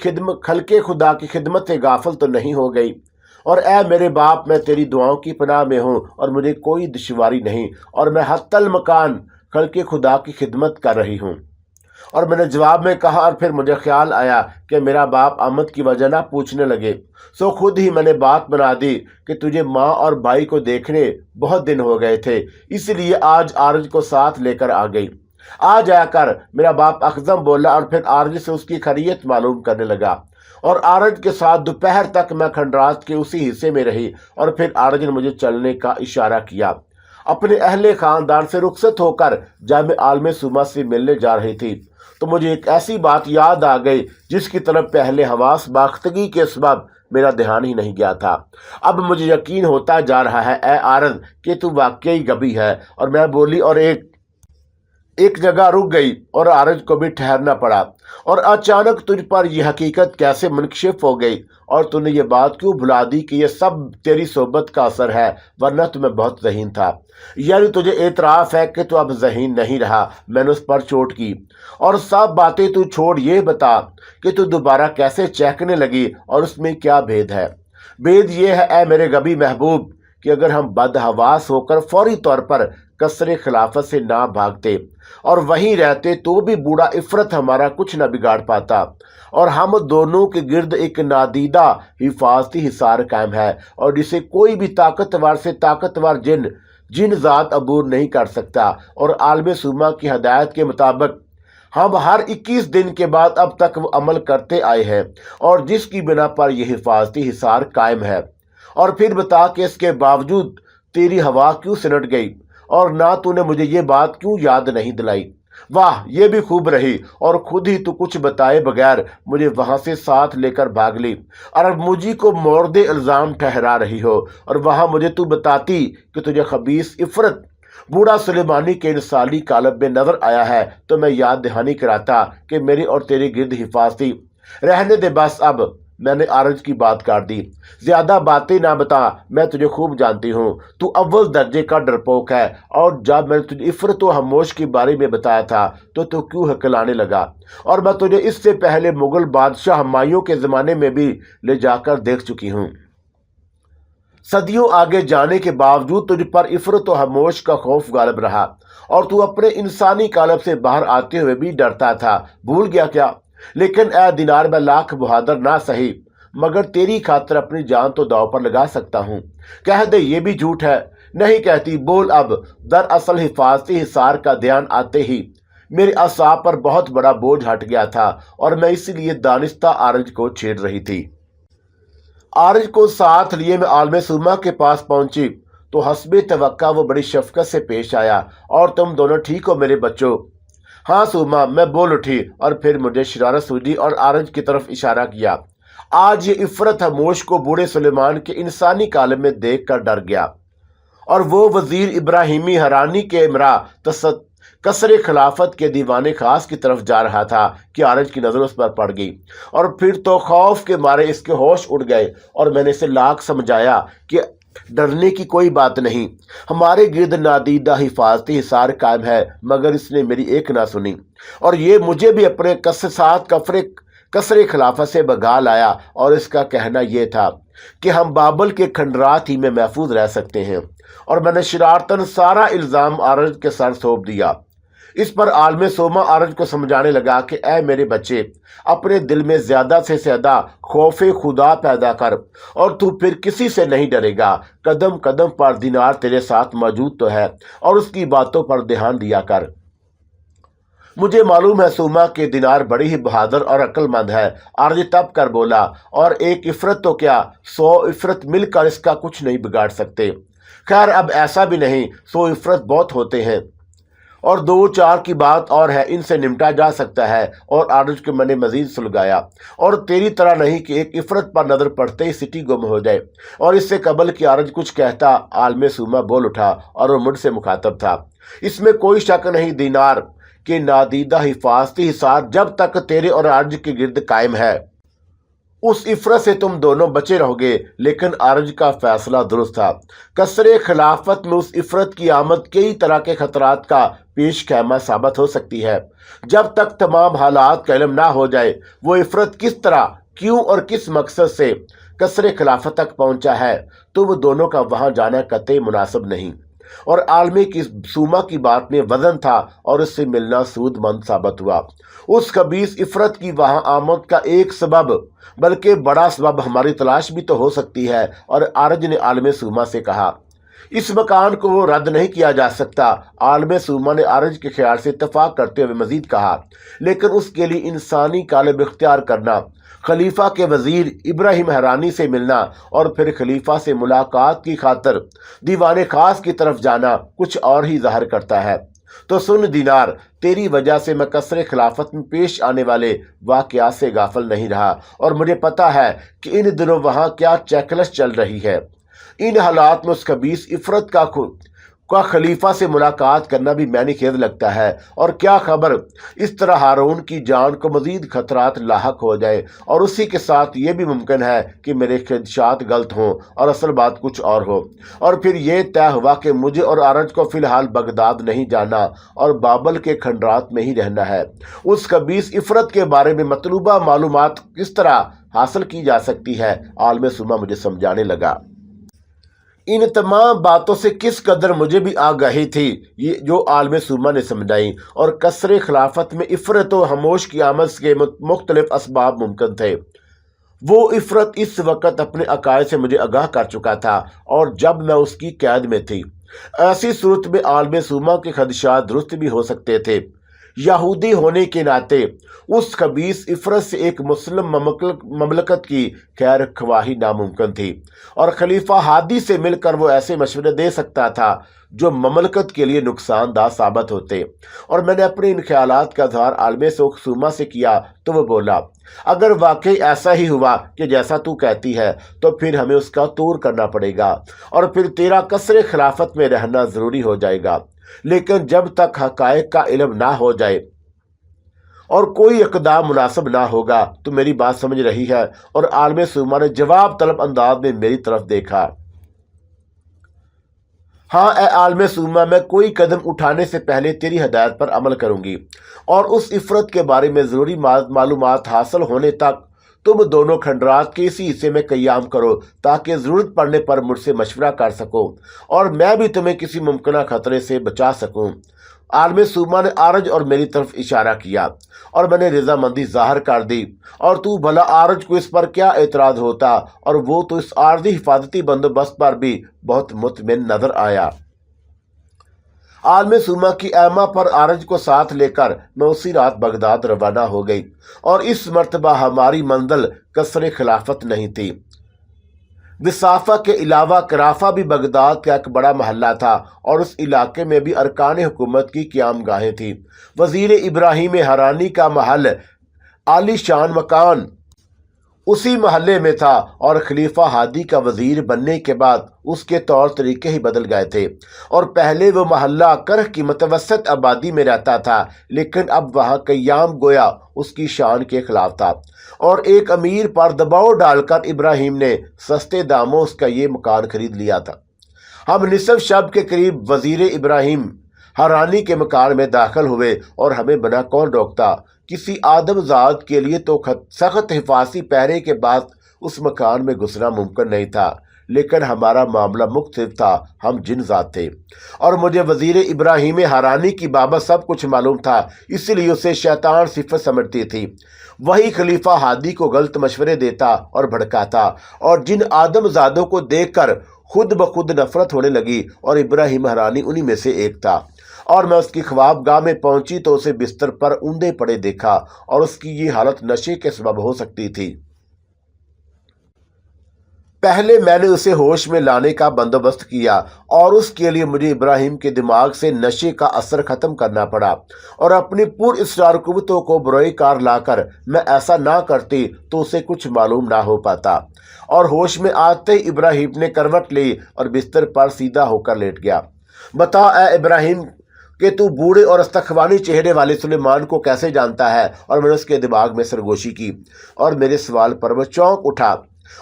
خلق خدا کی خدمت سے غافل تو نہیں ہو گئی؟ اور اے میرے باپ، میں تیری دعاؤں کی پناہ میں ہوں، اور مجھے کوئی دشواری نہیں، اور میں حتی المکان خلق خدا کی خدمت کر رہی ہوں۔ اور میں نے جواب میں کہا، اور پھر مجھے خیال آیا کہ میرا باپ آمد کی وجہ نہ پوچھنے لگے، سو خود ہی میں نے بات بنا دی کہ تجھے ماں اور بھائی کو دیکھنے بہت دن ہو گئے تھے، اس لیے آج آرج کو ساتھ لے کر آ گئی۔ آ جایا کر، میرا باپ اخزم بولا، اور پھر آرج سے اس کی خیریت معلوم کرنے لگا۔ اور آرج کے ساتھ دوپہر تک میں کھنڈرات کے اسی حصے میں رہی، اور پھر آرج نے مجھے چلنے کا اشارہ کیا۔ اپنے اہل خاندان سے رخصت ہو کر جب میں عالم سوما سے ملنے جا رہی تھی تو مجھے ایک ایسی بات یاد آ گئی جس کی طرف پہلے حواس باختگی کے سبب میرا دھیان ہی نہیں گیا تھا۔ اب مجھے یقین ہوتا جا رہا ہے اے آرز کہ تو واقعی غبی ہے۔ اور میں بولی اور ایک جگہ رک گئی، اور آرج کو بھی ٹھہرنا پڑا۔ اور اچانک تجھ پر یہ حقیقت کیسے منکشف ہو گئی، اور تو نے یہ بات کیوں بھلا دی کہ یہ سب تیری صحبت کا اثر ہے، ورنہ تو میں بہت ذہین تھا۔ یعنی تجھے اعتراف ہے کہ تو اب ذہین نہیں رہا؟ میں نے اس پر چوٹ کی۔ اور سب باتیں تو چھوڑ، یہ بتا کہ تو دوبارہ کیسے چہکنے لگی، اور اس میں کیا بھید ہے؟ بھید یہ ہے اے میرے غبی محبوب کہ اگر ہم بدحواس ہو کر فوری طور پر کثر خلافت سے نہ بھاگتے اور وہیں رہتے تو بھی بوڑھا عفرت ہمارا کچھ نہ بگاڑ پاتا، اور ہم دونوں کے گرد ایک نادیدہ حفاظتی حصار قائم ہے، اور جسے کوئی بھی طاقتور سے طاقتور جن ذات عبور نہیں کر سکتا۔ اور عالم سوما کی ہدایت کے مطابق ہم ہر 21 دن کے بعد اب تک وہ عمل کرتے آئے ہیں، اور جس کی بنا پر یہ حفاظتی حصار قائم ہے۔ اور پھر بتا کہ اس کے باوجود تیری ہوا کیوں سنٹ گئی، اور نہ تو نے مجھے یہ بات کیوں یاد نہیں دلائی؟ واہ، یہ بھی خوب رہی، اور خود ہی تو کچھ بتائے بغیر مجھے وہاں سے ساتھ لے کر بھاگ لی، اور اب مجھے کو مورد الزام ٹھہرا رہی ہو۔ اور وہاں مجھے تو بتاتی کہ تجھے خبیث عفرت بوڑھا سلیمانی کے انسانی قالب میں نظر آیا ہے تو میں یاد دہانی کراتا کہ میری اور تیرے گرد حفاظتی۔ رہنے دے بس اب، میں نے آرج کی بات کاٹ دی۔ زیادہ باتیں نہ بتا، میں تجھے خوب جانتی ہوں، تو اول درجے کا ڈرپوک ہے، اور جب میں نے تجھے عفرت و خاموش کے بارے میں بتایا تھا تو کیوں ہکلانے لگا؟ اور میں تجھے اس سے پہلے مغل بادشاہ ہمایوں کے زمانے میں بھی لے جا کر دیکھ چکی ہوں۔ صدیوں آگے جانے کے باوجود تجھ پر عفرت و خاموش کا خوف غالب رہا، اور تو اپنے انسانی قالب سے باہر آتے ہوئے بھی ڈرتا تھا۔ بھول گیا کیا؟ لیکن اے دینار، میں لاکھ بہادر نہ سہی مگر تیری خاطر اپنی جان تو داؤ پر لگا سکتا ہوں۔ کہہ دے یہ بھی جھوٹ ہے؟ نہیں کہتی، بول اب۔ دراصل حفاظتی حصار کا دھیان آتے ہی میرے اعصاب پر بہت بڑا بوجھ ہٹ گیا تھا، اور میں اسی لیے دانستہ آرج کو چھیڑ رہی تھی۔ آرج کو ساتھ لیے میں عالم سوما کے پاس پہنچی تو حسب توقع وہ بڑی شفقت سے پیش آیا، اور تم دونوں ٹھیک ہو میرے بچوں؟ ہاں سوما، میں بول اٹھی، اور پھر مجھے شرارت سوجی اور آرج کی طرف اشارہ کیا۔ آج یہ عفرت خاموش کو بوڑھے سلیمان کے انسانی قالب میں دیکھ کر ڈر گیا، اور وہ وزیر ابراہیمی حرانی کے امرا کثر خلافت کے دیوان خاص کی طرف جا رہا تھا کہ آرج کی نظر اس پر پڑ گئی، اور پھر تو خوف کے مارے اس کے ہوش اڑ گئے، اور میں نے اسے لاکھ سمجھایا کہ ڈرنے کی کوئی بات نہیں، ہمارے گرد نادیدہ حفاظتی حصار قائم ہے، مگر اس نے میری ایک نہ سنی، اور یہ مجھے بھی اپنے کثر خلافت سے بھگا لایا۔ اور اس کا کہنا یہ تھا کہ ہم بابل کے کھنڈرات ہی میں محفوظ رہ سکتے ہیں، اور میں نے شرارتاً سارا الزام آرج کے سر سونپ دیا۔ اس پر عالم سوما آرج کو سمجھانے لگا کہ اے میرے بچے، اپنے دل میں زیادہ سے زیادہ خوف خدا پیدا کر، اور تو پھر کسی سے نہیں ڈرے گا۔ قدم قدم پر دینار تیرے ساتھ موجود تو ہے، اور اس کی باتوں پر دھیان دیا کر۔ مجھے معلوم ہے سوما کے دینار بڑی ہی بہادر اور عقل مند ہے۔ عارض تب کر بولا، اور ایک عفرت تو کیا 100 عفرت مل کر اس کا کچھ نہیں بگاڑ سکتے۔ خیر اب ایسا بھی نہیں، 100 عفرت بہت ہوتے ہیں، اور 2-4 کی بات اور ہے، ان سے نمٹا جا سکتا ہے۔ اور عارض کو میں نے مزید سلگایا، اور تیری طرح نہیں کہ ایک عفرت پر نظر پڑتے ہی سٹی گم ہو جائے۔ اور اس سے قبل کہ عارض کچھ کہتا، عالم سوما بول اٹھا، اور وہ مجھ سے مخاطب تھا۔ اس میں کوئی شک نہیں، دینار کہ نادیدہ حفاظتی حصار جب تک تیرے اور عارض کے گرد قائم ہے، اس عفرت سے تم دونوں بچے رہو گے۔ لیکن عارض کا فیصلہ درست تھا۔ کثر خلافت میں اس عفرت کی آمد کئی طرح کے خطرات کا پیش خیمہ ثابت ہو سکتی ہے۔ جب تک تمام حالات کا علم نہ ہو جائے وہ عفرت کس طرح، کیوں اور کس مقصد سے کثر خلافت تک پہنچا ہے، تو وہ دونوں کا وہاں جانا قطعی مناسب نہیں۔ اور عالمی کی سوما کی بات میں وزن تھا، اور اس سے ملنا سود مند ثابت ہوا۔ اس خبیث عفرت کی وہاں آمد کا ایک سبب، بلکہ بڑا سبب ہماری تلاش بھی تو ہو سکتی ہے۔ اور عارض نے عالم سوما سے کہا، اس مکان کو وہ رد نہیں کیا جا سکتا۔ عالم سوما نے عارض کے خیال سے اتفاق کرتے ہوئے مزید کہا، لیکن اس کے لیے انسانی قالب اختیار کرنا، خلیفہ کے وزیر ابراہیم حرانی سے ملنا، اور پھر خلیفہ سے ملاقات کی خاطر دیوان خاص کی طرف جانا کچھ اور ہی ظاہر کرتا ہے۔ تو سن دینار، تیری وجہ سے میں کثر خلافت میں پیش آنے والے واقعات سے غافل نہیں رہا، اور مجھے پتا ہے کہ ان دنوں وہاں کیا چیکلش چل رہی ہے۔ ان حالات میں اس خبیث عفرت کا خلیفہ سے ملاقات کرنا بھی معنی خیز لگتا ہے، اور کیا خبر اس طرح ہارون کی جان کو مزید خطرات لاحق ہو جائے، اور اسی کے ساتھ یہ بھی ممکن ہے کہ میرے خدشات غلط ہوں اور اصل بات کچھ اور ہو۔ اور پھر یہ طے ہوا کہ مجھے اور عارض کو فی الحال بغداد نہیں جانا اور بابل کے کھنڈرات میں ہی رہنا ہے۔ اس خبیث عفرت کے بارے میں مطلوبہ معلومات کس طرح حاصل کی جا سکتی ہے، عالم سوما مجھے سمجھانے لگا۔ ان تمام باتوں سے کس قدر مجھے بھی آگاہی تھی، یہ جو عالم سوما نے سمجھائی، اور کثر خلافت میں عفرت و خاموش کی آمد کے مختلف اسباب ممکن تھے۔ وہ عفرت اس وقت اپنے عقائد سے مجھے آگاہ کر چکا تھا، اور جب میں اس کی قید میں تھی۔ ایسی صورت میں عالم سوما کے خدشات درست بھی ہو سکتے تھے۔ یہودی ہونے کے ناطے اس خبیث عفرت سے ایک مسلم مملکت کی خیر خواہی ناممکن تھی، اور خلیفہ ہادی سے مل کر وہ ایسے مشورے دے سکتا تھا جو مملکت کے لیے نقصان دہ ثابت ہوتے۔ اور میں نے اپنے ان خیالات کا اظہار عالم سوما سے کیا تو وہ بولا، اگر واقعی ایسا ہی ہوا کہ جیسا تو کہتی ہے، تو پھر ہمیں اس کا طور کرنا پڑے گا، اور پھر تیرا کثر خلافت میں رہنا ضروری ہو جائے گا۔ لیکن جب تک حقائق کا علم نہ ہو جائے اور کوئی اقدام مناسب نہ ہوگا، تو میری بات سمجھ رہی ہے۔ اور عالم سوما نے جواب طلب انداز میں میری طرف دیکھا۔ ہاں اے عالم سوما، میں کوئی قدم اٹھانے سے پہلے تیری ہدایت پر عمل کروں گی، اور اس عفرت کے بارے میں ضروری معلومات حاصل ہونے تک تم دونوں کھنڈرات کے اسی حصے میں قیام کرو، تاکہ ضرورت پڑنے پر مجھ سے مشورہ کر سکو، اور میں بھی تمہیں کسی ممکنہ خطرے سے بچا سکوں۔ عالم سوما نے عارض اور میری طرف اشارہ کیا، اور میں نے رضامندی ظاہر کر دی۔ اور تو بھلا عارض کو اس پر کیا اعتراض ہوتا، اور وہ تو اس عارضی حفاظتی بندوبست پر بھی بہت مطمئن نظر آیا۔ عالم سوما کی ایما پر عارض کو ساتھ لے کر میں اسی رات بغداد روانہ ہو گئی، اور اس مرتبہ ہماری منزل کثر خلافت نہیں تھی۔ وصافہ کے علاوہ کرافہ بھی بغداد کا ایک بڑا محلہ تھا، اور اس علاقے میں بھی ارکان حکومت کی قیام گاہیں تھیں۔ وزیر ابراہیم حرانی کا محل، عالی شان مکان، اسی محلے میں تھا، اور خلیفہ ہادی کا وزیر بننے کے بعد اس کے طور طریقے ہی بدل گئے تھے۔ اور پہلے وہ محلہ کرہ کی متوسط آبادی میں رہتا تھا، لیکن اب وہاں قیام گویا اس کی شان کے خلاف تھا، اور ایک امیر پر دباؤ ڈال کر ابراہیم نے سستے داموں اس کا یہ مکان خرید لیا تھا۔ ہم نصف شب کے قریب وزیر ابراہیم حرانی کے مکان میں داخل ہوئے، اور ہمیں بنا کون روکتا؟ کسی آدم ذات کے لیے تو سخت حفاظتی پہرے کے بعد اس مکان میں گھسنا ممکن نہیں تھا، لیکن ہمارا معاملہ مختلف تھا، ہم جن ذات تھے، اور مجھے وزیر ابراہیم حرانی کی بابت سب کچھ معلوم تھا، اس لیے اسے شیطان صفت سمجھتی تھی۔ وہی خلیفہ ہادی کو غلط مشورے دیتا اور بھڑکاتا، اور جن آدم زادوں کو دیکھ کر خود بخود نفرت ہونے لگی، اور ابراہیم حرانی انہی میں سے ایک تھا۔ اور میں اس کی خواب گاہ میں پہنچی تو اسے بستر پر اوندے پڑے دیکھا، اور اس کی یہ حالت نشے کے سبب ہو سکتی تھی۔ پہلے میں نے اسے ہوش میں لانے کا بندوبست کیا، اور اس کے لیے مجھے ابراہیم کے دماغ سے نشے کا اثر ختم کرنا پڑا، اور اپنی پر اصرار قوتوں کو بروئے کار لا کر میں ایسا نہ کرتی تو اسے کچھ معلوم نہ ہو پاتا۔ اور ہوش میں آتے ہی ابراہیم نے کروٹ لی اور بستر پر سیدھا ہو کر لیٹ گیا۔ بتا اے ابراہیم کہ تو بوڑھے اور استخوانی چہرے والے سلیمان کو کیسے جانتا ہے؟ اور میں نے اس کے دماغ میں سرگوشی کی، اور میرے سوال پر وہ چونک اٹھا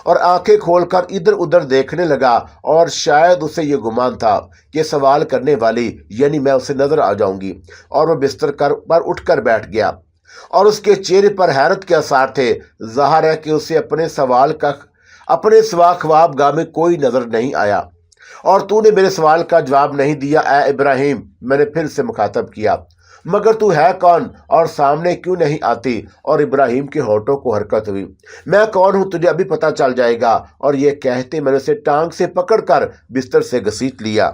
اور آنکھیں کھول کر ادھر ادھر دیکھنے لگا، اور شاید اسے یہ گمان تھا کہ سوال کرنے والی یعنی میں اسے نظر آ جاؤں گی، اور وہ بستر پر اٹھ کر بیٹھ گیا، اور اس کے چہرے پر حیرت کے آثار تھے۔ ظاہر ہے کہ اسے اپنے سوا خواب گاہ میں کوئی نظر نہیں آیا۔ اور تو نے میرے سوال کا جواب نہیں دیا اے ابراہیم، میں نے پھر سے مخاطب کیا، مگر تو ہے کون اور سامنے کیوں نہیں آتی؟ اور ابراہیم کے ہونٹوں کو حرکت ہوئی۔ میں کون ہوں تجھے ابھی پتہ چل جائے گا۔ اور یہ کہتے میں نے اسے ٹانگ سے پکڑ کر بستر سے گھسیٹ لیا۔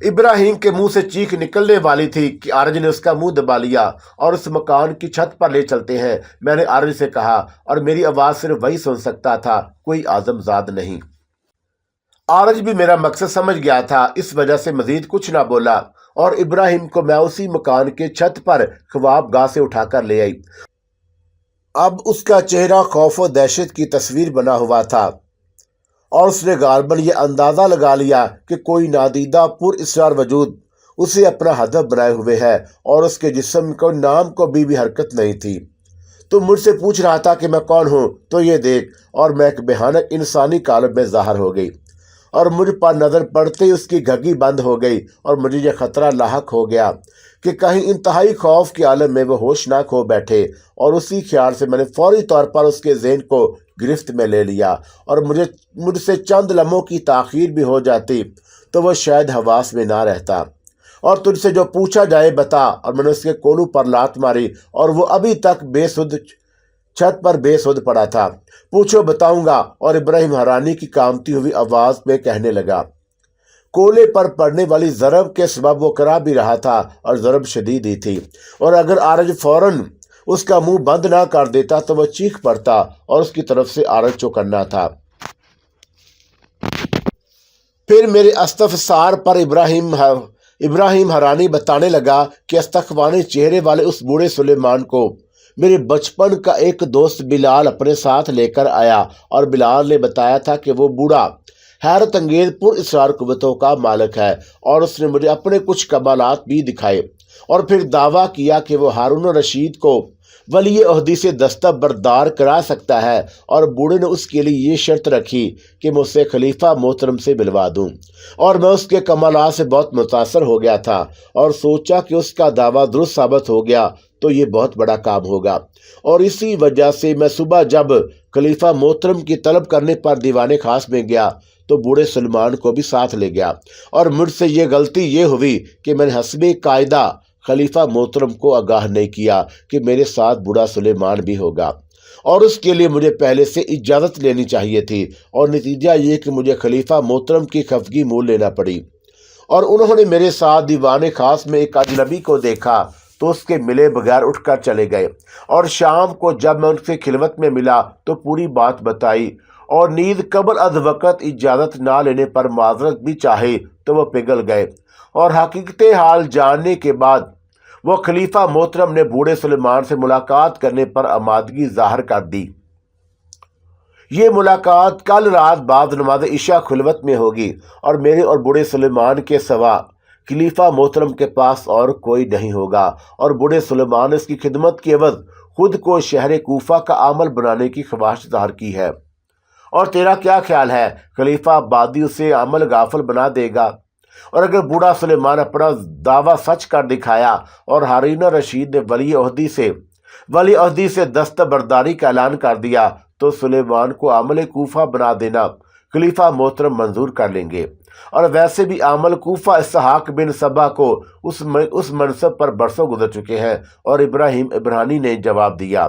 ابراہیم کے منہ سے چیخ نکلنے والی تھی کہ آرج نے اس کا منہ دبا لیا۔ اور اس مکان کی چھت پر لے چلتے ہیں، میں نے آرج سے کہا، اور میری آواز صرف وہی سن سکتا تھا، کوئی اعظم زاد نہیں۔ آرج بھی میرا مقصد سمجھ گیا تھا، اس وجہ سے مزید کچھ نہ بولا، اور ابراہیم کو میں اسی مکان کے چھت پر خواب گاہ سے اٹھا کر لے آئی۔ اب اس کا چہرہ خوف و دہشت کی تصویر بنا ہوا تھا، اور اس نے غالباً یہ اندازہ لگا لیا کہ کوئی نادیدہ پر اصرار وجود اسے اپنا ہدف بنائے ہوئے ہے، اور اس کے جسم کو نام کو بھی حرکت نہیں تھی۔ تو مجھ سے پوچھ رہا تھا کہ میں کون ہوں، تو یہ دیکھ، اور میں ایک بھیانک انسانی قالب میں ظاہر ہو گئی، اور مجھ پر نظر پڑتے ہی اس کی گھگی بند ہو گئی، اور مجھے یہ خطرہ لاحق ہو گیا کہ کہیں انتہائی خوف کے عالم میں وہ ہوشناک ہو بیٹھے، اور اسی خیال سے میں نے فوری طور پر اس کے ذہن کو گرفت میں لے لیا، اور مجھ سے چند لمحوں کی تاخیر بھی ہو جاتی تو وہ شاید حواس میں نہ رہتا۔ اور تجھ سے جو پوچھا جائے بتا۔ اور میں نے اس کے کولوں پر لات ماری، اور وہ ابھی تک چھت پر بے سود پڑا تھا۔ پوچھو بتاؤں گا۔ اور ابراہیم حرانی کی کامتی ہوئی آواز میں کہنے لگا۔ کولے پر پڑنے والی ضرب کے سبب وہ کرا بھی رہا تھا، اور ضرب شدید ہی تھی، اور اگر آرج فوراً اس کا منہ بند نہ کر دیتا تو وہ چیخ پڑتا، اور اس کی طرف سے آرج چوکنا تھا۔ پھر میرے استفسار پر ابراہیم حرانی بتانے لگا کہ استخوانے چہرے والے اس بوڑھے سلیمان کو میرے بچپن کا ایک دوست بلال اپنے ساتھ لے کر آیا، اور بلال نے بتایا تھا کہ وہ بوڑھا حیرت انگیز پر اصرار قوتوں کا مالک ہے، اور اس نے مجھے اپنے کچھ کمالات بھی دکھائے، اور پھر دعویٰ کیا کہ وہ ہارون الرشید کو ولی عہدی سے دستبردار کرا سکتا ہے، اور بوڑھے نے اس کے لیے یہ شرط رکھی کہ میں اسے خلیفہ محترم سے ملوا دوں، اور میں اس کے کمالات سے بہت متاثر ہو گیا تھا، اور سوچا کہ اس کا دعویٰ درست ثابت ہو گیا تو یہ بہت بڑا کام ہوگا، اور اسی وجہ سے میں صبح جب خلیفہ محترم کی طلب کرنے پر دیوان خاص میں گیا تو بوڑھے سلمان کو بھی ساتھ لے گیا، اور مجھ سے یہ غلطی یہ ہوئی کہ میں نے حسب قاعدہ خلیفہ محترم کو آگاہ نہیں کیا کہ میرے ساتھ بوڑھا سلیمان بھی ہوگا، اور اس کے لیے مجھے پہلے سے اجازت لینی چاہیے تھی، اور نتیجہ یہ کہ مجھے خلیفہ محترم کی خفگی مول لینا پڑی، اور انہوں نے میرے ساتھ دیوان خاص میں ایک اجنبی کو دیکھا تو اس کے ملے بغیر اٹھ کر چلے گئے، اور شام کو جب میں ان سے خلوت میں ملا تو پوری بات بتائی، اور نیز قبل از وقت اجازت نہ لینے پر معذرت بھی چاہی تو وہ پگھل گئے، اور حقیقت حال جاننے کے بعد وہ خلیفہ محترم نے بوڑھے سلیمان سے ملاقات کرنے پر آمادگی ظاہر کر دی۔ یہ ملاقات کل رات بعد نماز عشاء خلوت میں ہوگی، اور میرے اور بوڑھے سلیمان کے سوا خلیفہ محترم کے پاس اور کوئی نہیں ہوگا، اور بوڑھے سلیمان نے اس کی خدمت کے عوض خود کو شہر کوفہ کا عامل بنانے کی خواہش ظاہر کی ہے۔ اور تیرا کیا خیال ہے؟ خلیفہ آبادی اسے عمل غافل بنا دے گا، اور اگر بوڑھا سلیمان اپنا دعویٰ سچ کر دکھایا اور ہارون الرشید نے ولی عہدی سے دستبرداری کا اعلان کر دیا تو سلیمان کو عامل کوفہ بنا دینا خلیفہ محترم منظور کر لیں گے، اور ویسے بھی عامل کوفہ اسحاق بن صبا کو اس منصب پر برسوں گزر چکے ہیں۔ اور ابراہیم ابرانی نے جواب دیا،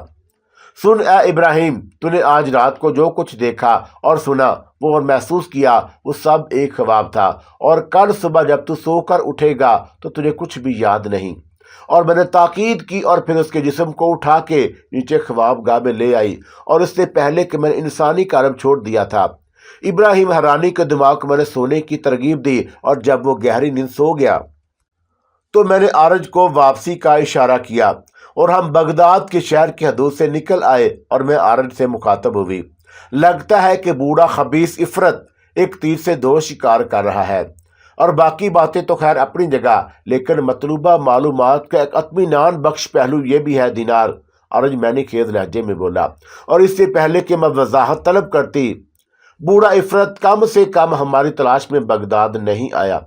سن اے ابراہیم، تو نے آج رات کو جو کچھ دیکھا اور سنا وہ اور محسوس کیا وہ سب ایک خواب تھا، اور کل صبح جب تو سو کر اٹھے گا تو تجھے کچھ بھی یاد نہیں۔ اور میں نے تاکید کی اور پھر اس کے جسم کو اٹھا کے نیچے خواب گاہ میں لے آئی، اور اس سے پہلے کہ میں نے انسانی کالم چھوڑ دیا تھا۔ ابراہیم حرانی کے دماغ کو میں نے سونے کی ترغیب دی، اور جب وہ گہری نیند سو گیا تو میں نے عارج کو واپسی کا اشارہ کیا، اور ہم بغداد کے شہر کی حدود سے نکل آئے، اور میں عارج سے مخاطب ہوئی۔ لگتا ہے کہ بوڑھا خبیث عفرت ایک تیر سے دو شکار کر رہا ہے، اور باقی باتیں تو خیر اپنی جگہ، لیکن مطلوبہ معلومات کا ایک اطمینان بخش پہلو یہ بھی ہے دینار، عارج میں نے خیز لہجے میں بولا، اور اس سے پہلے کہ میں وضاحت طلب کرتی، بوڑھا عفرت کم سے کم ہماری تلاش میں بغداد نہیں آیا،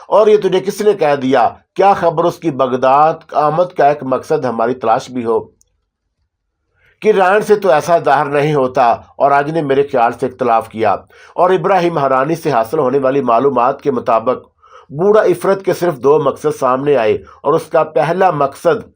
اور یہ تجھے کس نے کہہ دیا؟ کیا خبر اس کی بغداد آمد کا ایک مقصد ہماری تلاش بھی ہو؟ کہ رائن سے تو ایسا ظاہر نہیں ہوتا، اور آج نے میرے خیال سے اختلاف کیا، اور ابراہیم حرانی سے حاصل ہونے والی معلومات کے مطابق بوڑھا عفرت کے صرف دو مقصد سامنے آئے، اور اس کا پہلا مقصد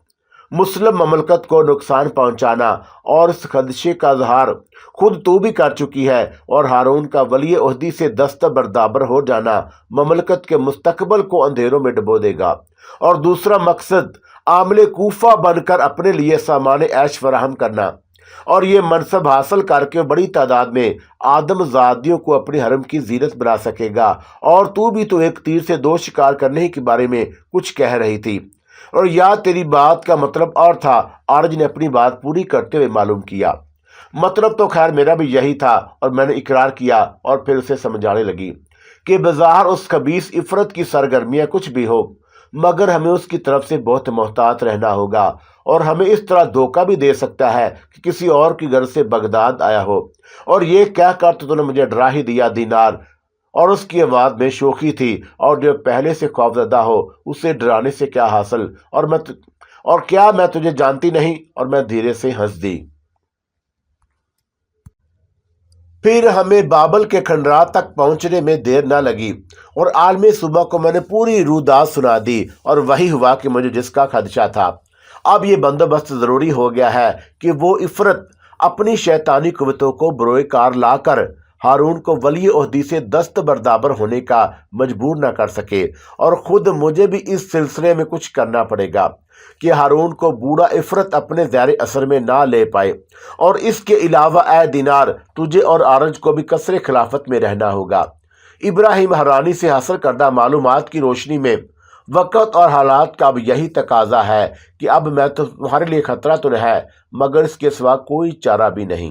مسلم مملکت کو نقصان پہنچانا، اور اس خدشے کا اظہار خود تو بھی کر چکی ہے، اور ہارون کا ولی عہدی سے دستبردار ہو جانا مملکت کے مستقبل کو اندھیروں میں ڈبو دے گا، اور دوسرا مقصد عامل کوفہ بن کر اپنے لیے سامان عیش فراہم کرنا، اور یہ منصب حاصل کر کے بڑی تعداد میں آدم زادیوں کو اپنی حرم کی زینت بنا سکے گا۔ اور تو بھی تو ایک تیر سے دو شکار کرنے کے بارے میں کچھ کہہ رہی تھی، اور یا تیری بات کا مطلب اور تھا؟ عارج نے اپنی بات پوری کرتے ہوئے معلوم کیا، مطلب تو خیر میرا بھی یہی تھا، اور میں نے اقرار کیا، اور پھر اسے سمجھانے لگی کہ بظاہر اس خبیث عفرت کی سرگرمیاں کچھ بھی ہو، مگر ہمیں اس کی طرف سے بہت محتاط رہنا ہوگا، اور ہمیں اس طرح دھوکہ بھی دے سکتا ہے کہ کسی اور کی غرض سے بغداد آیا ہو۔ اور یہ کہہ کر تو نے مجھے ڈرا ہی دیا دینار، اور اس کی آواز میں شوخی تھی، اور جو پہلے سے خوفزدہ ہو اسے ڈرانے سے کیا حاصل، اور کیا میں تجھے جانتی نہیں؟ اور میں دھیرے سے ہنس دی۔ پھر ہمیں بابل کے کھنڈرات تک پہنچنے میں دیر نہ لگی، اور عالم صبح کو میں نے پوری رویداد سنا دی، اور وہی ہوا کہ مجھے جس کا خدشہ تھا۔ اب یہ بندوبست ضروری ہو گیا ہے کہ وہ عفرت اپنی شیطانی قوتوں کو بروئے کار لا کر ہارون کو ولی عہدی سے دستبردار ہونے کا مجبور نہ کر سکے، اور خود مجھے بھی اس سلسلے میں کچھ کرنا پڑے گا کہ ہارون کو بوڑھا عفرت اپنے زیر اثر میں نہ لے پائے۔ اور اس کے علاوہ اے دینار، تجھے اور عارج کو بھی قصر خلافت میں رہنا ہوگا۔ ابراہیم حرانی سے حاصل کردہ معلومات کی روشنی میں وقت اور حالات کا اب یہی تقاضا ہے کہ اب میں تو تمہارے لیے خطرہ تو ہے، مگر اس کے سوا کوئی چارہ بھی نہیں۔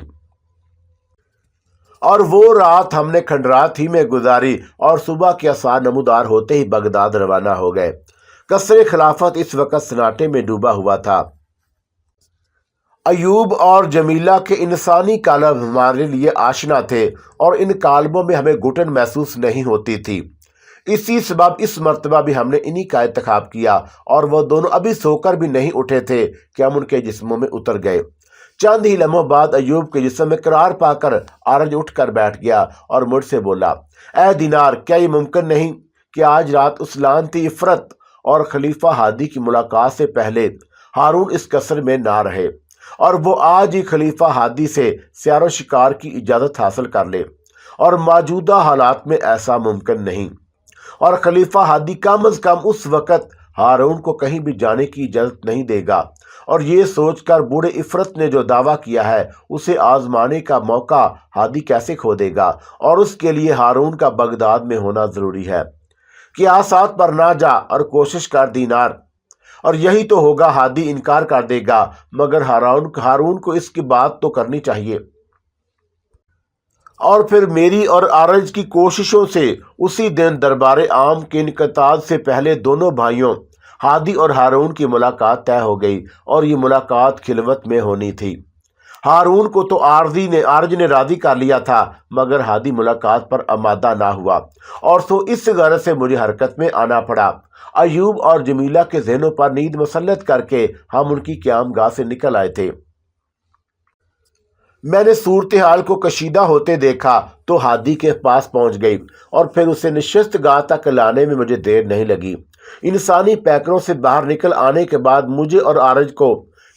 اور وہ رات ہم نے کھنڈرات ہی میں گزاری، اور صبح کے آثار نمودار ہوتے ہی بغداد روانہ ہو گئے۔ قصر خلافت اس وقت سناٹے میں ڈوبا ہوا تھا۔ ایوب اور جمیلہ کے انسانی کالم ہمارے لیے آشنا تھے، اور ان کالموں میں ہمیں گھٹن محسوس نہیں ہوتی تھی۔ اسی سبب اس مرتبہ بھی ہم نے انہی کا انتخاب کیا، اور وہ دونوں ابھی سو کر بھی نہیں اٹھے تھے کہ ہم ان کے جسموں میں اتر گئے۔ چند ہی لمحوں بعد ایوب کے جسم میں قرار پا کر عارج اٹھ کر بیٹھ گیا، اور مجھ سے بولا، اے دینار، کیا یہ ممکن نہیں کہ آج رات اس لعنتی عفرت اور خلیفہ ہادی کی ملاقات سے پہلے ہارون اس قصر میں نہ رہے، اور وہ آج ہی خلیفہ ہادی سے سیر و شکار کی اجازت حاصل کر لے؟ اور موجودہ حالات میں ایسا ممکن نہیں، اور خلیفہ ہادی کم از کم اس وقت ہارون کو کہیں بھی جانے کی اجازت نہیں دے گا۔ اور یہ سوچ کر بوڑھے عفرت نے جو دعویٰ کیا ہے اسے آزمانے کا موقع ہادی کیسے کھو دے گا؟ اور اس کے لیے ہارون کا بغداد میں ہونا ضروری ہے کہ آسات پر نہ جا اور کوشش کر دینار، اور یہی تو ہوگا۔ ہادی انکار کر دے گا، مگر ہارون کو اس کی بات تو کرنی چاہیے، اور پھر میری اور عارج کی کوششوں سے اسی دن دربار عام کے انعقاد سے پہلے دونوں بھائیوں ہادی اور ہارون کی ملاقات طے ہو گئی، اور یہ ملاقات خلوت میں ہونی تھی۔ ہارون کو تو عارج نے راضی کر لیا تھا، مگر ہادی ملاقات پر آمادہ نہ ہوا، اور تو اس غرض سے مجھے حرکت میں آنا پڑا۔ ایوب اور جمیلہ کے ذہنوں پر نیند مسلط کر کے ہم ان کی قیام گاہ سے نکل آئے تھے۔ میں نے صورتحال کو کشیدہ ہوتے دیکھا تو ہادی کے پاس پہنچ گئی، اور پھر اسے نشست گاہ تک لانے میں مجھے دیر نہیں لگی۔ انسانی پیکروں سے باہر نکل آنے کے بعد مجھے اور عارج کو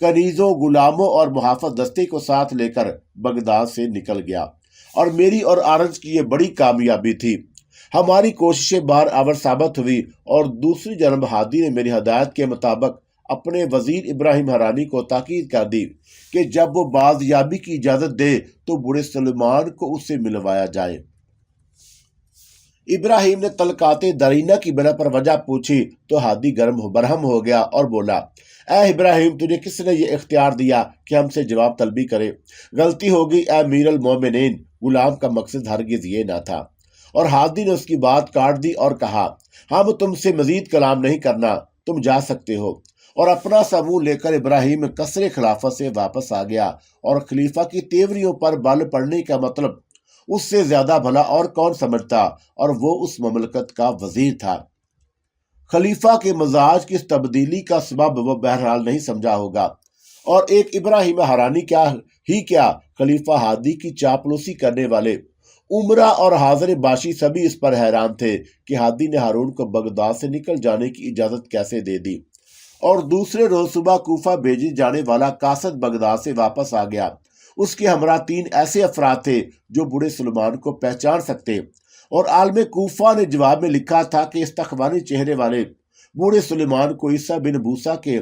کنیزوں، غلاموں اور محافظ دستے کو ساتھ لے کر بغداد سے نکل گیا، اور میری اور آرنج کی یہ بڑی کامیابی تھی۔ ہماری کوششیں بار آور ثابت ہوئی، اور دوسری جانب ہادی نے میری ہدایت کے مطابق اپنے وزیر ابراہیم حرانی کو تاکید کر دی کہ جب وہ بازیابی کی اجازت دے تو بوڑھے سلیمان کو اس سے ملوایا جائے۔ ابراہیم نے تلقات درینہ کی بنا پر وجہ پوچھی تو ہادی برہم ہو گیا اور بولا، اے ابراہیم، تجھے کس نے یہ اختیار دیا کہ ہم سے جواب طلبی کرے؟ غلطی ہوگی اے امیر المومنین، غلام کا مقصد ہرگز یہ نہ تھا۔ اور ہادی نے اس کی بات کاٹ دی اور کہا، ہم تم سے مزید کلام نہیں کرنا، تم جا سکتے ہو۔ اور اپنا سا منہ لے کر ابراہیم قصر خلافت سے واپس آ گیا، اور خلیفہ کی تیوریوں پر بل پڑنے کا مطلب اس سے زیادہ بھلا اور کون سمجھتا، اور وہ اس مملکت کا وزیر تھا۔ خلیفہ کے مزاج کی اس تبدیلی کا سبب وہ بہرحال نہیں سمجھا ہوگا، اور ایک ابراہیم حرانی کیا خلیفہ ہادی کی چاپلوسی کرنے والے عمرہ اور حاضر باشی سبھی اس پر حیران تھے کہ ہادی نے ہارون کو بغداد سے نکل جانے کی اجازت کیسے دے دی۔ اور دوسرے روز صبح کوفہ بھیجی جانے والا قاصد بغداد سے واپس آ گیا۔ اس کے ہمراہ 3 ایسے افراد تھے جو بوڑھے سلیمان کو پہچان سکتے، اور عالم کوفہ نے جواب میں لکھا تھا کہ استخوانی چہرے والے بوڑھے سلیمان کو عیسیٰ بن موسیٰ کے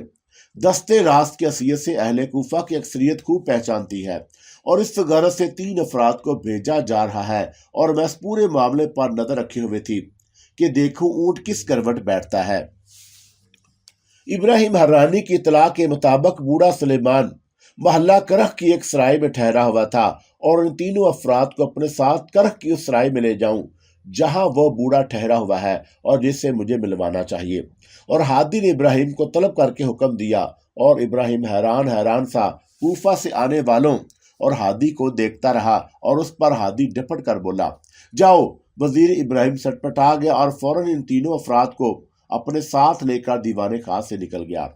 دستے راست کی حیثیت سے اہل کوفہ کی اکثریت خوب پہچانتی ہے، اور اس غرض سے 3 افراد کو بھیجا جا رہا ہے، اور میں اس پورے معاملے پر نظر رکھے ہوئے تھی کہ دیکھوں اونٹ کس کروٹ بیٹھتا ہے۔ ابراہیم حرانی کی اطلاع کے مطابق بوڑھا سلیمان محلہ کرخ کی ایک سرائے میں ٹھہرا ہوا تھا، اور ان 3 افراد کو اپنے ساتھ کرخ کی اس سرائے میں لے جاؤں جہاں وہ بوڑھا ٹھہرا ہوا ہے اور جس سے مجھے ملوانا چاہیے۔ اور ہادی نے ابراہیم کو طلب کر کے حکم دیا، اور ابراہیم حیران سا کوفہ سے آنے والوں اور ہادی کو دیکھتا رہا، اور اس پر ہادی ڈپٹ کر بولا، جاؤ۔ وزیر ابراہیم سٹپٹا گیا اور فوراً ان 3 افراد کو اپنے ساتھ لے کر دیوان خاص سے نکل گیا۔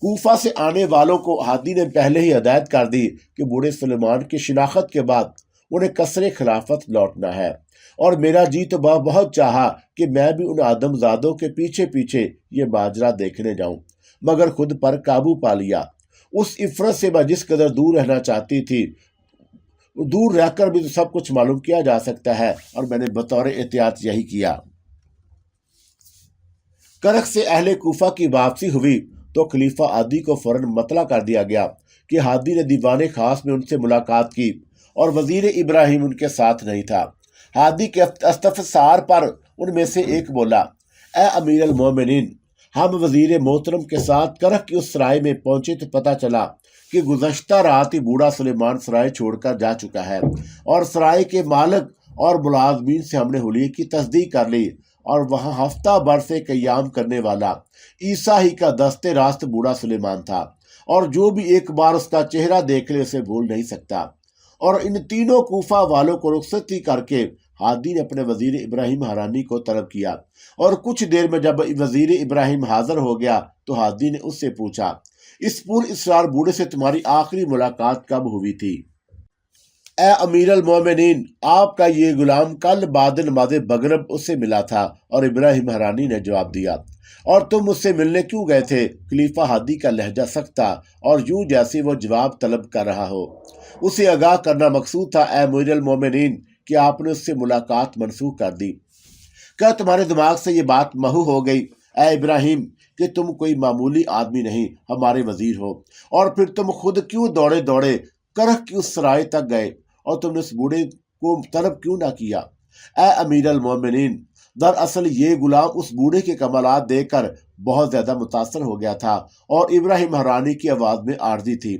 کوفہ سے آنے والوں کو ہادی نے پہلے ہی ہدایت کر دی کہ بوڑھے سلیمان کی شناخت کے بعد انہیں قصر خلافت لوٹنا ہے، اور میرا جی تو بہت چاہا کہ میں بھی ان آدم زادوں کے پیچھے پیچھے یہ ماجرا دیکھنے جاؤں، مگر خود پر قابو پا لیا۔ اس عفرت سے میں جس قدر دور رہنا چاہتی تھی، دور رہ کر بھی تو سب کچھ معلوم کیا جا سکتا ہے، اور میں نے بطور احتیاط یہی کیا۔ کرخ سے اہل کوفہ کی واپسی ہوئی تو خلیفہ ہادی کو فوراً مطلع کر دیا گیا کہ ہادی نے دیوان خاص میں ان سے ملاقات کی، اور وزیر ابراہیم ان کے ساتھ نہیں تھا۔ ہادی کے استفسار پر ان میں سے ایک بولا، اے امیر المومنین، ہم وزیر محترم کے ساتھ کرخ کی اس سرائے میں پہنچے تو پتہ چلا کہ گزشتہ رات ہی بوڑھا سلیمان سرائے چھوڑ کر جا چکا ہے، اور سرائے کے مالک اور ملازمین سے ہم نے حلیے کی تصدیق کر لی، اور وہاں ہفتہ بھر سے قیام کرنے والا عیسیٰ ہی کا دستے راست بوڑھا سلیمان تھا، اور جو بھی ایک بار اس کا چہرہ دیکھ لے اسے بھول نہیں سکتا۔ اور ان 3 کوفہ والوں کو رخصتی کر کے ہادی نے اپنے وزیر ابراہیم حرانی کو طلب کیا، اور کچھ دیر میں جب وزیر ابراہیم حاضر ہو گیا تو ہادی نے اس سے پوچھا، اس پر اسرار بوڑھے سے تمہاری آخری ملاقات کب ہوئی تھی؟ اے امیر المومنین، آپ کا یہ غلام کل بعد نماز مغرب اس سے ملا تھا۔ اور ابراہیم حرانی نے جواب دیا، اور تم مجھ سے ملنے کیوں گئے تھے؟ خلیفہ ہادی کا لہجہ سخت تھا، اور یوں جیسے وہ جواب طلب کر رہا ہو۔ اسے آگاہ کرنا مقصود تھا، اے امیر المومنین، کہ آپ نے اس سے ملاقات منسوخ کر دی۔ کیا تمہارے دماغ سے یہ بات محو ہو گئی اے ابراہیم کہ تم کوئی معمولی آدمی نہیں، ہمارے وزیر ہو؟ اور پھر تم خود کیوں دوڑے دوڑے کرخ کی اس سرائے تک گئے، اور تم نے اس بوڑھے کو طلب کیوں نہ کیا؟ اے امیر المومنین، دراصل یہ غلام اس بوڑھے کے کمالات دیکھ کر بہت زیادہ متاثر ہو گیا تھا، اور ابراہیم حرانی کی آواز میں عارضی تھی،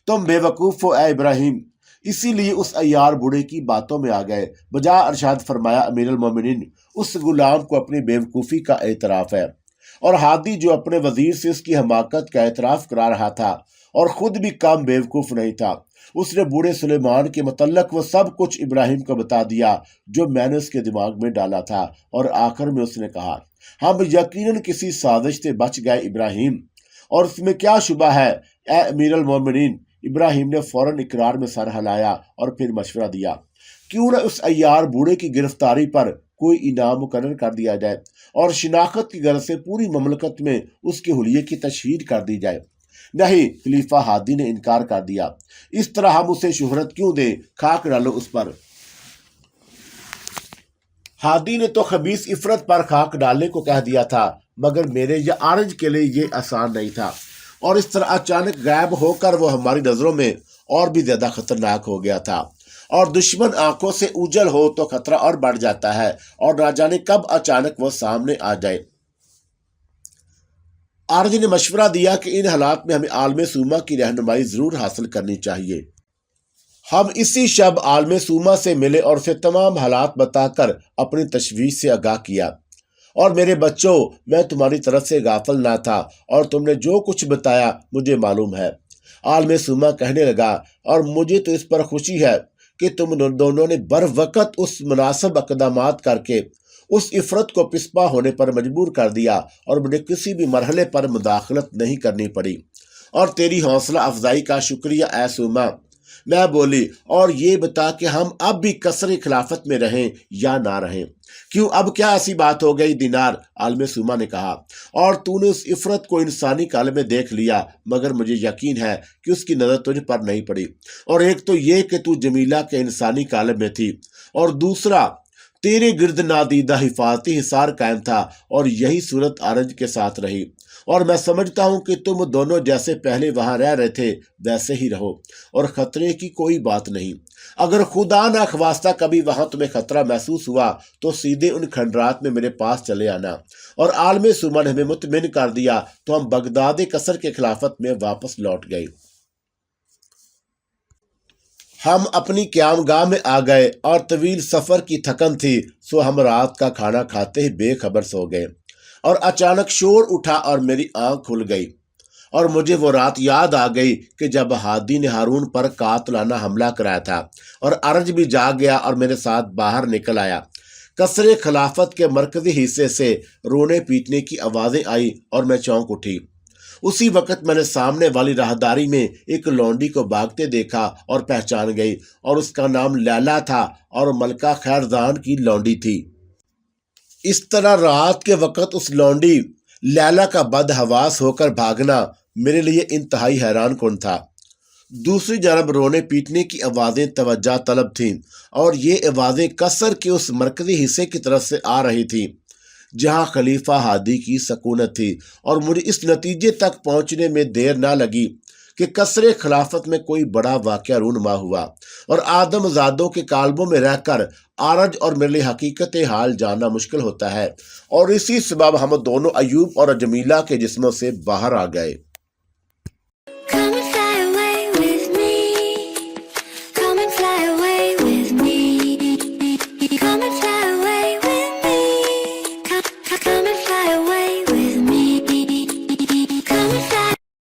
تم بے وقوف ہو اے ابراہیم، اسی لیے اس عیار بوڑھے کی باتوں میں آ گئے۔ بجا ارشاد فرمایا، امیر المومنین، اس غلام کو اپنی بے وقوفی کا اعتراف ہے۔ اور ہادی جو اپنے وزیر سے اس کی حماقت کا اعتراف کرا رہا تھا اور خود بھی کم بے وقوف نہیں تھا، اس نے بوڑھے سلیمان کے متعلق وہ سب کچھ ابراہیم کو بتا دیا جو میں نے اس کے دماغ میں ڈالا تھا، اور آخر میں اس نے کہا، ہم یقیناً کسی سازش سے بچ گئے ابراہیم، اور اس میں کیا شبہ ہے اے امیر المومنین۔ ابراہیم نے فوراً اقرار میں سر ہلایا اور پھر مشورہ دیا، کیوں نہ اس عیار بوڑھے کی گرفتاری پر کوئی انعام مقرر کر دیا جائے، اور شناخت کی غرض سے پوری مملکت میں اس کے حلیے کی تشہیر کر دی جائے۔ نہیں، خلیفہ ہادی نے انکار کر دیا۔ اس طرح ہم اسے شہرت کیوں دیں؟ خاک ڈالو اس پر۔ ہادی نے تو خبیث عفرت پر خاک ڈالنے کو کہہ دیا تھا، مگر میرے یا آرج کے لیے یہ آسان نہیں تھا، اور اس طرح اچانک غائب ہو کر وہ ہماری نظروں میں اور بھی زیادہ خطرناک ہو گیا تھا، اور دشمن آنکھوں سے اوجھل ہو تو خطرہ اور بڑھ جاتا ہے، اور نہ جانے کب اچانک وہ سامنے آ جائے۔ آرج نے مشورہ دیا کہ ان حالات میں ہمیں عالم سوما کی رہنمائی ضرور حاصل کرنی چاہیے۔ ہم اسی شب عالم سوما سے ملے اور اسے تمام حالات بتا کر اپنی تشویش سے آگاہ کیا۔ اور میرے بچوں، میں تمہاری طرف سے غافل نہ تھا، اور تم نے جو کچھ بتایا مجھے معلوم ہے۔ عالم سوما کہنے لگا، اور مجھے تو اس پر خوشی ہے کہ تم دونوں نے بر وقت اس مناسب اقدامات کر کے اس عفرت کو پسپا ہونے پر مجبور کر دیا، اور مجھے کسی بھی مرحلے پر مداخلت نہیں کرنی پڑی۔ اور تیری حوصلہ افزائی کا شکریہ اے سوما۔ میں بولی، اور یہ بتا کہ ہم اب بھی قصر خلافت میں رہیں یا نہ رہیں؟ کیوں، اب کیا ایسی بات ہو گئی دینار؟ عالم سوما نے کہا، اور تو نے اس عفرت کو انسانی کالم میں دیکھ لیا، مگر مجھے یقین ہے کہ اس کی نظر تجھ پر نہیں پڑی۔ اور ایک تو یہ کہ تو جمیلہ کے انسانی کالم میں تھی، اور دوسرا تیرے گرد نادیدہ حفاظتی حصار قائم تھا، اور یہی صورت آرج کے ساتھ رہی۔ اور میں سمجھتا ہوں کہ تم دونوں جیسے پہلے وہاں رہ رہے تھے ویسے ہی رہو، اور خطرے کی کوئی بات نہیں۔ اگر خدا نخواستہ کبھی وہاں تمہیں خطرہ محسوس ہوا تو سیدھے ان کھنڈرات میں میرے پاس چلے آنا۔ اور عالم سوما نے ہمیں مطمئن کر دیا تو ہم بغداد قصر کے خلافت میں واپس لوٹ گئے۔ ہم اپنی قیام گاہ میں آ گئے، اور طویل سفر کی تھکن تھی، سو ہم رات کا کھانا کھاتے ہی بے خبر سو گئے۔ اور اچانک شور اٹھا اور میری آنکھ کھل گئی، اور مجھے وہ رات یاد آ گئی کہ جب ہادی نے ہارون پر قاتلانہ حملہ کرایا تھا، اور ارج بھی جاگ گیا اور میرے ساتھ باہر نکل آیا۔ قصر خلافت کے مرکزی حصے سے رونے پیٹنے کی آوازیں آئی، اور میں چونک اٹھی۔ اسی وقت میں نے سامنے والی راہداری میں ایک لونڈی کو بھاگتے دیکھا اور پہچان گئی، اور اس کا نام لیلا تھا، اور ملکہ خیرزان کی لونڈی تھی۔ اس طرح رات کے وقت اس لونڈی لیلا کا بدحواس ہو کر بھاگنا میرے لیے انتہائی حیران کن تھا۔ دوسری جانب رونے پیٹنے کی آوازیں توجہ طلب تھیں، اور یہ آوازیں قصر کے اس مرکزی حصے کی طرف سے آ رہی تھیں جہاں خلیفہ ہادی کی سکونت تھی۔ اور مجھے اس نتیجے تک پہنچنے میں دیر نہ لگی کہ قصر خلافت میں کوئی بڑا واقعہ رونما ہوا، اور آدم زادوں کے کالبوں میں رہ کر آرج اور میرے لیے حقیقت حال جاننا مشکل ہوتا ہے، اور اسی سبب ہم دونوں ایوب اور جمیلہ کے جسموں سے باہر آ گئے۔